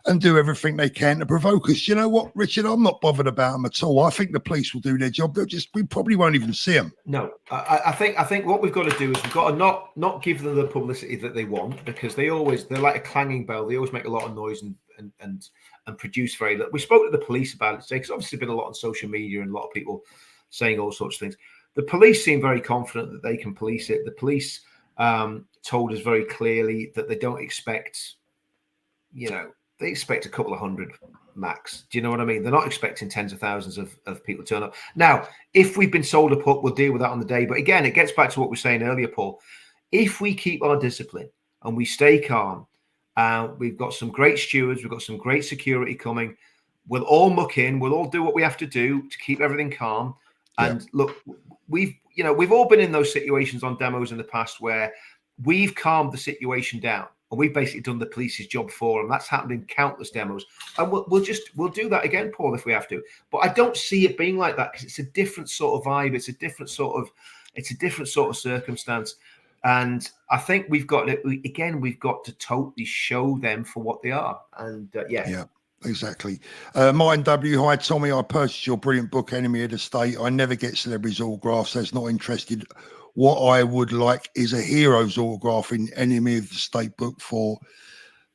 and do everything they can to provoke us. You know what, Richard? I'm not bothered about them at all. I think the police will do their job. We probably won't even see them. No, I think what we've got to do is we've got to not give them the publicity that they want, because they're like a clanging bell. They always make a lot of noise and produce very little. We spoke to the police about it today, because obviously been a lot on social media and a lot of people saying all sorts of things. The police seem very confident that they can police it. The police told us very clearly that they don't expect, they expect a couple of hundred max. Do you know what I mean? They're not expecting tens of thousands of people to turn up. Now, if we've been sold a pup, we'll deal with that on the day. But again, it gets back to what we were saying earlier, Paul. If we keep our discipline and we stay calm, we've got some great stewards, we've got some great security coming. We'll all muck in. We'll all do what we have to do to keep everything calm. And look, we've all been in those situations on demos in the past where we've calmed the situation down, and we've basically done the police's job for them. That's happened in countless demos, and we'll do that again, Paul, if we have to. But I don't see it being like that, because it's a different sort of vibe. It's a different sort of circumstance, and I think we've got to totally show them for what they are. And yeah. Exactly. Martin W. Hi, Tommy. I purchased your brilliant book, Enemy of the State. I never get celebrities' autographs. That's not interested. What I would like is a hero's autograph in Enemy of the State book for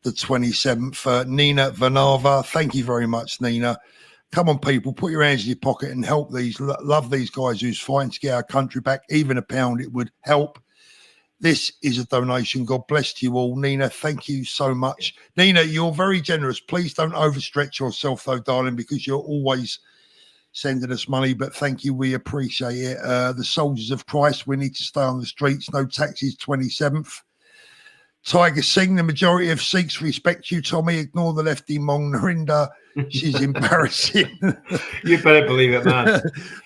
the 27th. Nina Vanava. Thank you very much, Nina. Come on, people. Put your hands in your pocket and help love these guys who's fighting to get our country back. Even a pound, it would help. This is a donation. God bless you all. Nina, thank you so much. Nina, you're very generous. Please don't overstretch yourself, though, darling, because you're always sending us money. But thank you. We appreciate it. The Soldiers of Christ, we need to stay on the streets. No taxes, 27th. Tiger Singh, the majority of Sikhs respect you, Tommy. Ignore the lefty Mong Narinda. She's embarrassing. You better believe it, man.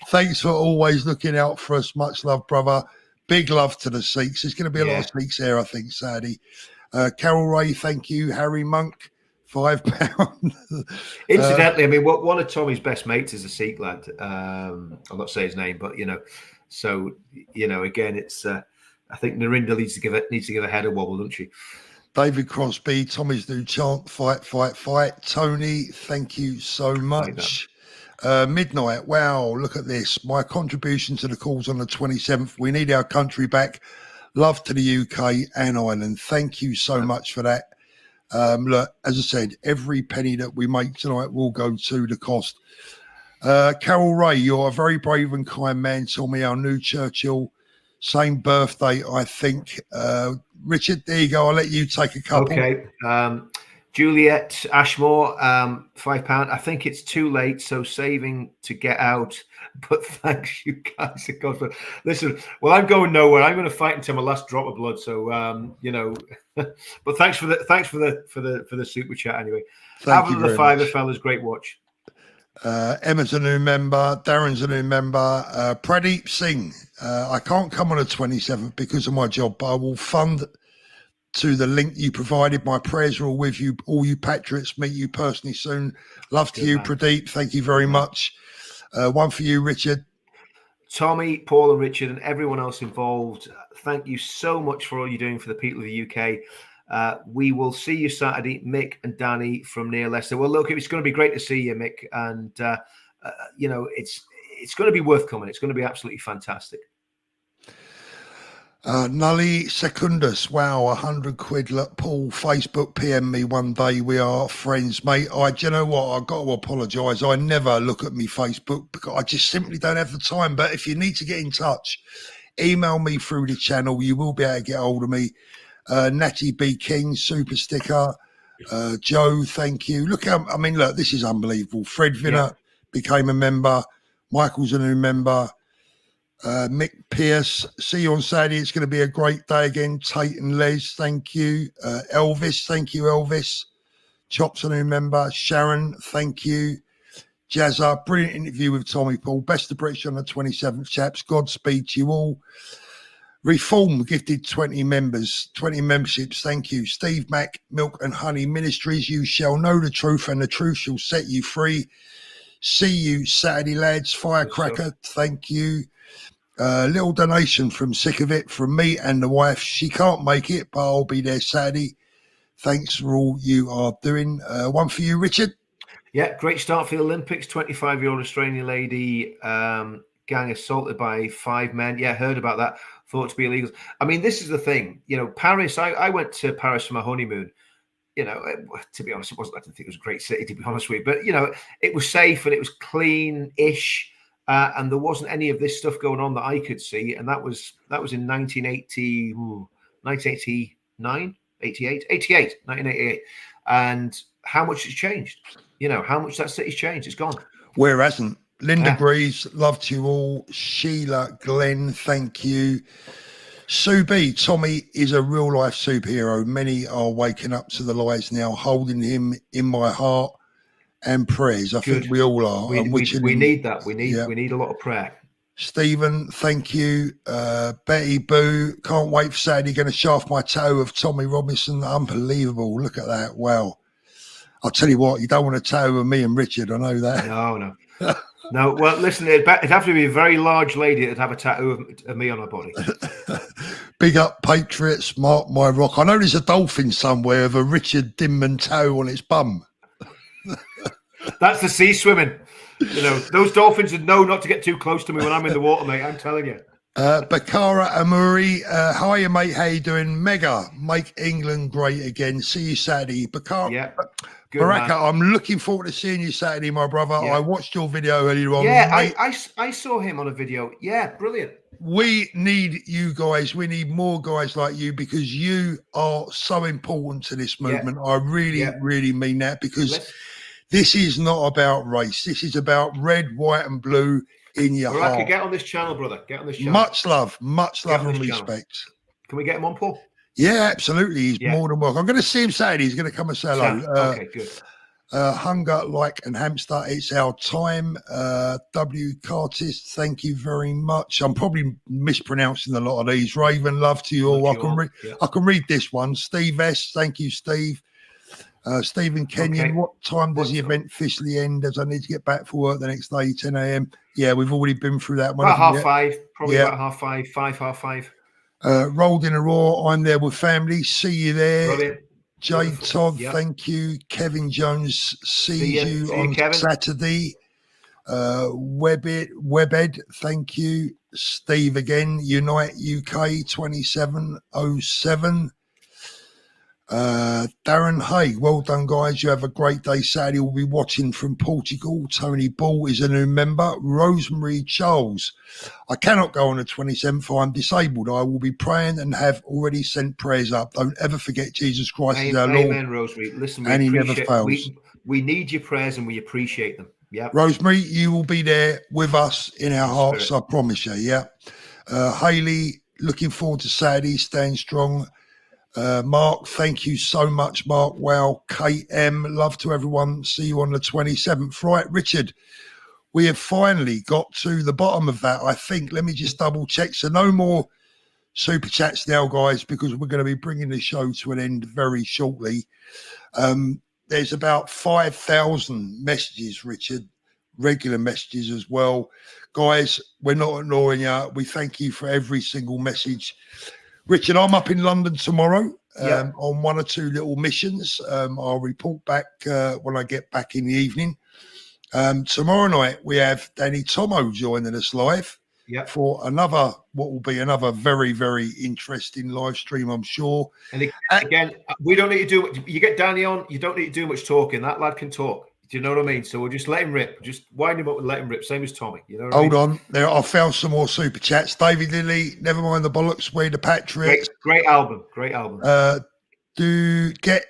Thanks for always looking out for us. Much love, brother. Big love to the Sikhs. There's going to be a lot of Sikhs here, I think, Sadie. Carol Ray, thank you. Harry Monk, £5. Incidentally, I mean, one of Tommy's best mates is a Sikh lad. I'll not say his name, but again, it's. I think Narinda needs to give a head a wobble, doesn't she? David Crosby, Tommy's new chant, fight, fight, fight. Tony, thank you so much. Midnight, wow, look at this. My contribution to the cause on the 27th. We need our country back. Love to the UK and Ireland. Thank you so much for that. Look, as I said, every penny that we make tonight will go to the cost. Carol Ray, you're a very brave and kind man. Tell me our new Churchill. Same birthday, I think. Richard, there you go. I'll let you take a couple. Okay. Juliet Ashmore, £5. I think it's too late, so saving to get out. But thanks, you guys. Listen, well, I'm going nowhere. I'm going to fight until my last drop of blood. So but thanks for the super chat anyway. Having the fiver, fellas, great watch. Emma's a new member. Darren's a new member. Pradeep Singh. I can't come on the 27th because of my job, but I will fund to the link you provided. My prayers are all with you, all you patriots. Meet you personally soon. Love to you, Pradeep. Thank you very much. One for you, Richard. Tommy, Paul and Richard and everyone else involved, thank you so much for all you're doing for the people of the UK. We will see you Saturday, Mick and Danny from near Leicester. Well, look, it's going to be great to see you, Mick. And, you know, it's going to be worth coming. It's going to be absolutely fantastic. Nully Secundus, wow, 100 quid. Look, Paul, Facebook PM me one day. We are friends, mate. Do you know what? I've got to apologise. I never look at me Facebook because I just simply don't have the time. But if you need to get in touch, email me through the channel. You will be able to get hold of me. Natty B. King, super sticker. Joe, thank you. Look, look, this is unbelievable. Fred Vinner became a member. Michael's a new member. Mick Pierce, see you on Saturday. It's going to be a great day again. Tate and Les, thank you. Elvis, thank you, Elvis. Chops, a new member. Sharon, thank you. Jazza, brilliant interview with Tommy Paul. Best of British on the 27th, chaps. Godspeed to you all. Reform gifted 20 members, 20 memberships. Thank you. Steve Mack, Milk and Honey Ministries. You shall know the truth and the truth shall set you free. See you Saturday, lads. Firecracker, thank you. Little donation from Sick of It from me and the wife. She can't make it, but I'll be there Saturday. Thanks for all you are doing. One for you, Richard. Yeah, great start for the Olympics. 25-year-old Australian lady gang assaulted by 5 men. Yeah, heard about that. Thought to be illegal. I mean, this is the thing. You know, Paris, I went to Paris for my honeymoon. You know, to be honest, I didn't think it was a great city, to be honest with you. But, you know, it was safe and it was clean-ish. And there wasn't any of this stuff going on that I could see. And that was in 1988. And how much has changed? You know, how much that city's changed. It's gone. Where hasn't? Linda Breeze, love to you all. Sheila, Glenn, thank you. Sue B, Tommy is a real life superhero. Many are waking up to the lies now, holding him in my heart and prayers. I think we all are. We need that. We need a lot of prayer. Stephen, thank you. Betty Boo, can't wait for Saturday. Going to shaft my toe of Tommy Robinson. Unbelievable. Look at that. Wow. I'll tell you what, you don't want a toe of me and Richard. I know that. No. No, well, listen, it'd have to be a very large lady that'd have a tattoo of me on her body. Big up Patriots, Mark my rock. I know there's a dolphin somewhere with a Richard Dinman toe on its bum. That's the sea swimming. You know, those dolphins would know not to get too close to me when I'm in the water, mate. I'm telling you. Bakara Amuri, how are you, mate? How you doing? Mega, make England great again. See you Saturday. Bakara. Yeah. Baraka, I'm looking forward to seeing you Saturday, my brother. Yeah. I watched your video earlier on. Yeah, I saw him on a video. Yeah, brilliant. We need you guys. We need more guys like you because you are so important to this movement. Yeah. I really mean that because this is not about race. This is about red, white, and blue in your heart. Get on this channel, brother. Get on this channel. Much love and respect. Can we get him on, Paul? Yeah, absolutely. He's more than welcome. I'm going to see him Saturday. He's going to come and say hello. Okay, good. Hunger like and hamster. It's our time. W. Cartis, thank you very much. I'm probably mispronouncing a lot of these. Raven, love to you all. I can read this one. Steve S. Thank you, Steve. Stephen Kenyon, what time does the event officially end? As I need to get back for work the next day, 10 a.m. Yeah, we've already been through that one. About 5:30, probably about 5:30, 5:30. Rolled in a Raw, I'm there with family. See you there. Brilliant. Jay Todd, thank you. Kevin Jones, see you on Saturday. Webed, thank you. Steve again, Unite UK 2707. Darren Hay, well done, guys. You have a great day. Saturday, we'll be watching from Portugal. Tony Ball is a new member. Rosemary Charles, I cannot go on the 27th. I'm disabled. I will be praying and have already sent prayers up. Don't ever forget Jesus Christ is our Lord. Amen, Rosemary. Listen, and he never fails. We need your prayers and we appreciate them. Yeah, Rosemary, you will be there with us in our hearts. I promise you. Yeah. Haley, looking forward to Saturday. Stand strong. Mark, thank you so much, Mark. Wow. KM, love to everyone. See you on the 27th. Right, Richard, we have finally got to the bottom of that, I think. Let me just double check. So no more super chats now, guys, because we're going to be bringing the show to an end very shortly. There's about 5,000 messages, Richard, regular messages as well. Guys, we're not ignoring you. We thank you for every single message. Richard, I'm up in London tomorrow on one or two little missions. I'll report back when I get back in the evening. Tomorrow night, we have Danny Tomo joining us live for what will be another very, very interesting live stream, I'm sure. And again, we don't need to do – you get Danny on, you don't need to do much talking. That lad can talk. Do you know what I mean? So we'll just let him rip. Just wind him up and let him rip. Same as Tommy. You know what I mean? Hold on. There, I found some more super chats. David Lilly, never mind the bollocks. We the Patriots. Great album. Great album. Do get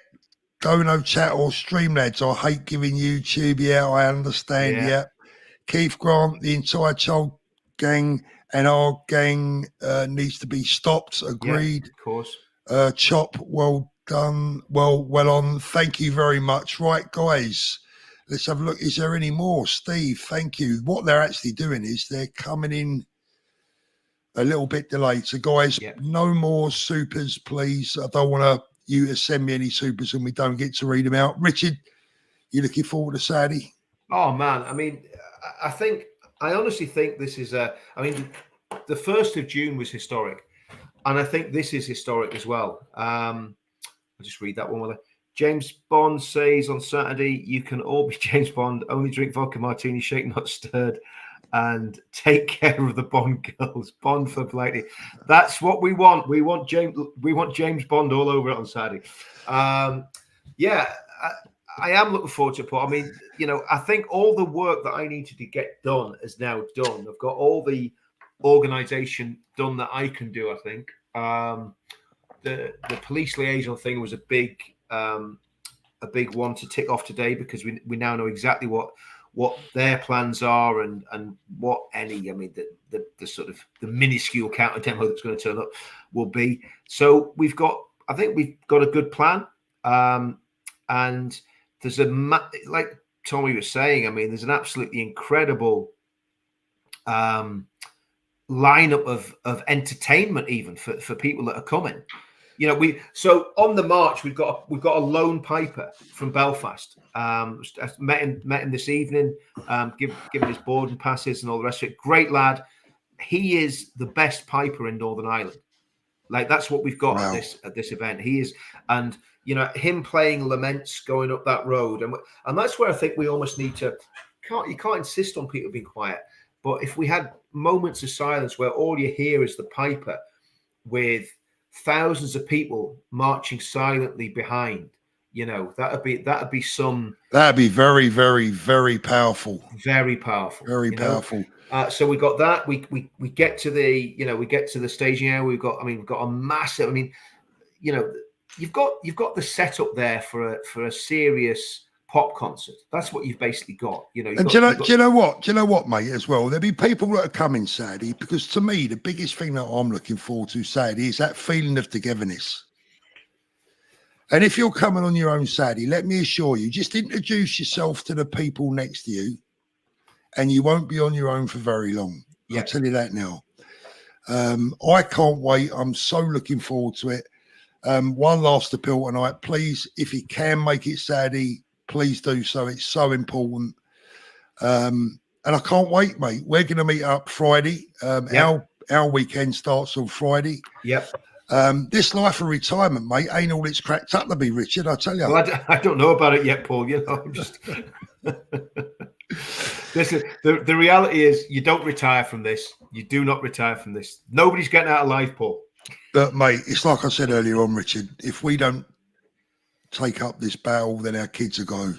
Dono chat or Streamlads. I hate giving YouTube. Yeah, I understand. Yeah. Keith Grant, the entire child gang and our gang needs to be stopped. Agreed. Yeah, of course. Chop, well done. Well on. Thank you very much. Right, guys. Let's have a look. Is there any more? Steve, thank you. What they're actually doing is they're coming in a little bit delayed. So, guys, no more supers, please. I don't want you to send me any supers and we don't get to read them out. Richard, you looking forward to Saturday? Oh, man. I mean, I honestly think this is the 1st of June was historic. And I think this is historic as well. I'll just read that one. James Bond says on Saturday, you can all be James Bond, only drink vodka martini, shake not stirred, and take care of the Bond girls. Bond for politely. That's what we want. We want James Bond all over it on Saturday. I am looking forward to it, Paul. I mean, I think all the work that I needed to get done is now done. I've got all the organisation done that I can do, I think. The police liaison thing was a big one to tick off today because we now know exactly what their plans are and what the sort of the minuscule counter demo that's going to turn up will be. So I think we've got a good plan, and there's like Tommy was saying. I mean, there's an absolutely incredible lineup of entertainment even for people that are coming. So on the march we've got a lone piper from Belfast. Met him this evening, given his boarding passes and all the rest of it. Great lad. He is the best piper in Northern Ireland. Like that's what we've got at this event. He is, and him playing laments going up that road, and that's where I think we almost need to. You can't insist on people being quiet, but if we had moments of silence where all you hear is the piper with thousands of people marching silently behind, that'd be very, very, very powerful. Very powerful. Very powerful. So we got that. We get to the staging area. We've got a massive. You've got the setup there for a serious pop concert. That's what you've basically got. Do you know what, mate? As well, there'll be people that are coming Saturday because to me, the biggest thing that I'm looking forward to Saturday is that feeling of togetherness. And if you're coming on your own Saturday, let me assure you, just introduce yourself to the people next to you, and you won't be on your own for very long. I'll tell you that now. I can't wait. I'm so looking forward to it. One last appeal tonight, please. If you can make it Saturday, please do so. It's so important. And I can't wait, mate. We're going to meet up Friday. Our weekend starts on Friday. Yep. This life of retirement, mate, ain't all it's cracked up to be, Richard, I tell you. Well, I don't know about it yet, Paul. I'm just... Listen, the reality is you don't retire from this. You do not retire from this. Nobody's getting out alive, Paul. But, mate, it's like I said earlier on, Richard, if we don't take up this battle, then our kids will go.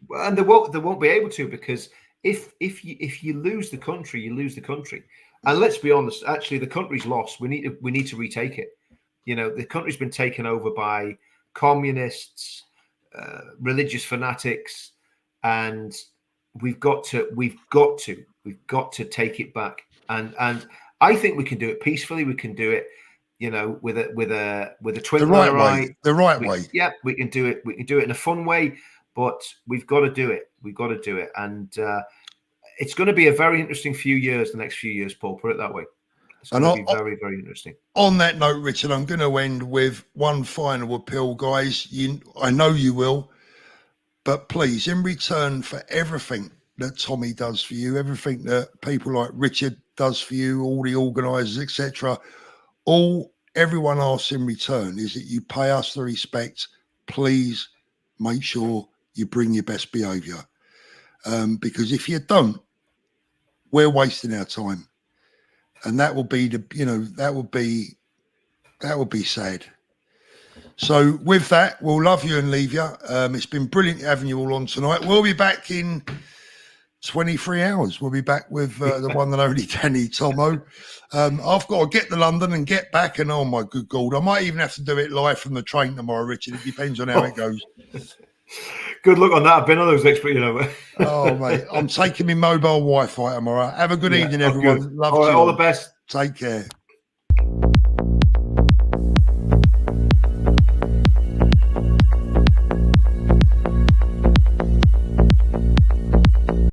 Well, and they won't be able to, because if you lose the country, you lose the country. And let's be honest, actually, the country's lost. We need to retake it. The country's been taken over by communists, religious fanatics, and we've got to take it back. And I think we can do it peacefully. We can do it, with a twinkle in our eye. The right way. Yeah, we can do it. We can do it in a fun way, but we've got to do it. We've got to do it. And it's going to be a very interesting few years, the next few years, Paul, put it that way. It's going to be very, very interesting. On that note, Richard, I'm going to end with one final appeal, guys. I know you will, but please, in return for everything that Tommy does for you, everything that people like Richard does for you, all the organisers, etc., everyone asks in return is that you pay us the respect. Please make sure you bring your best behaviour, because if you don't, we're wasting our time, and that will be that would be sad. So with that, we'll love you and leave you. It's been brilliant having you all on tonight. We'll be back in 23 hours. We'll be back with the one and only Danny Tomo. I've got to get to London and get back, and oh my good God, I might even have to do it live from the train tomorrow, Richard. It depends on how it goes. Good luck on that. I've been on those experiences, Oh mate, I'm taking my mobile Wi-Fi tomorrow. Have a good evening, everyone. Good. Love all you. all the best. Take care.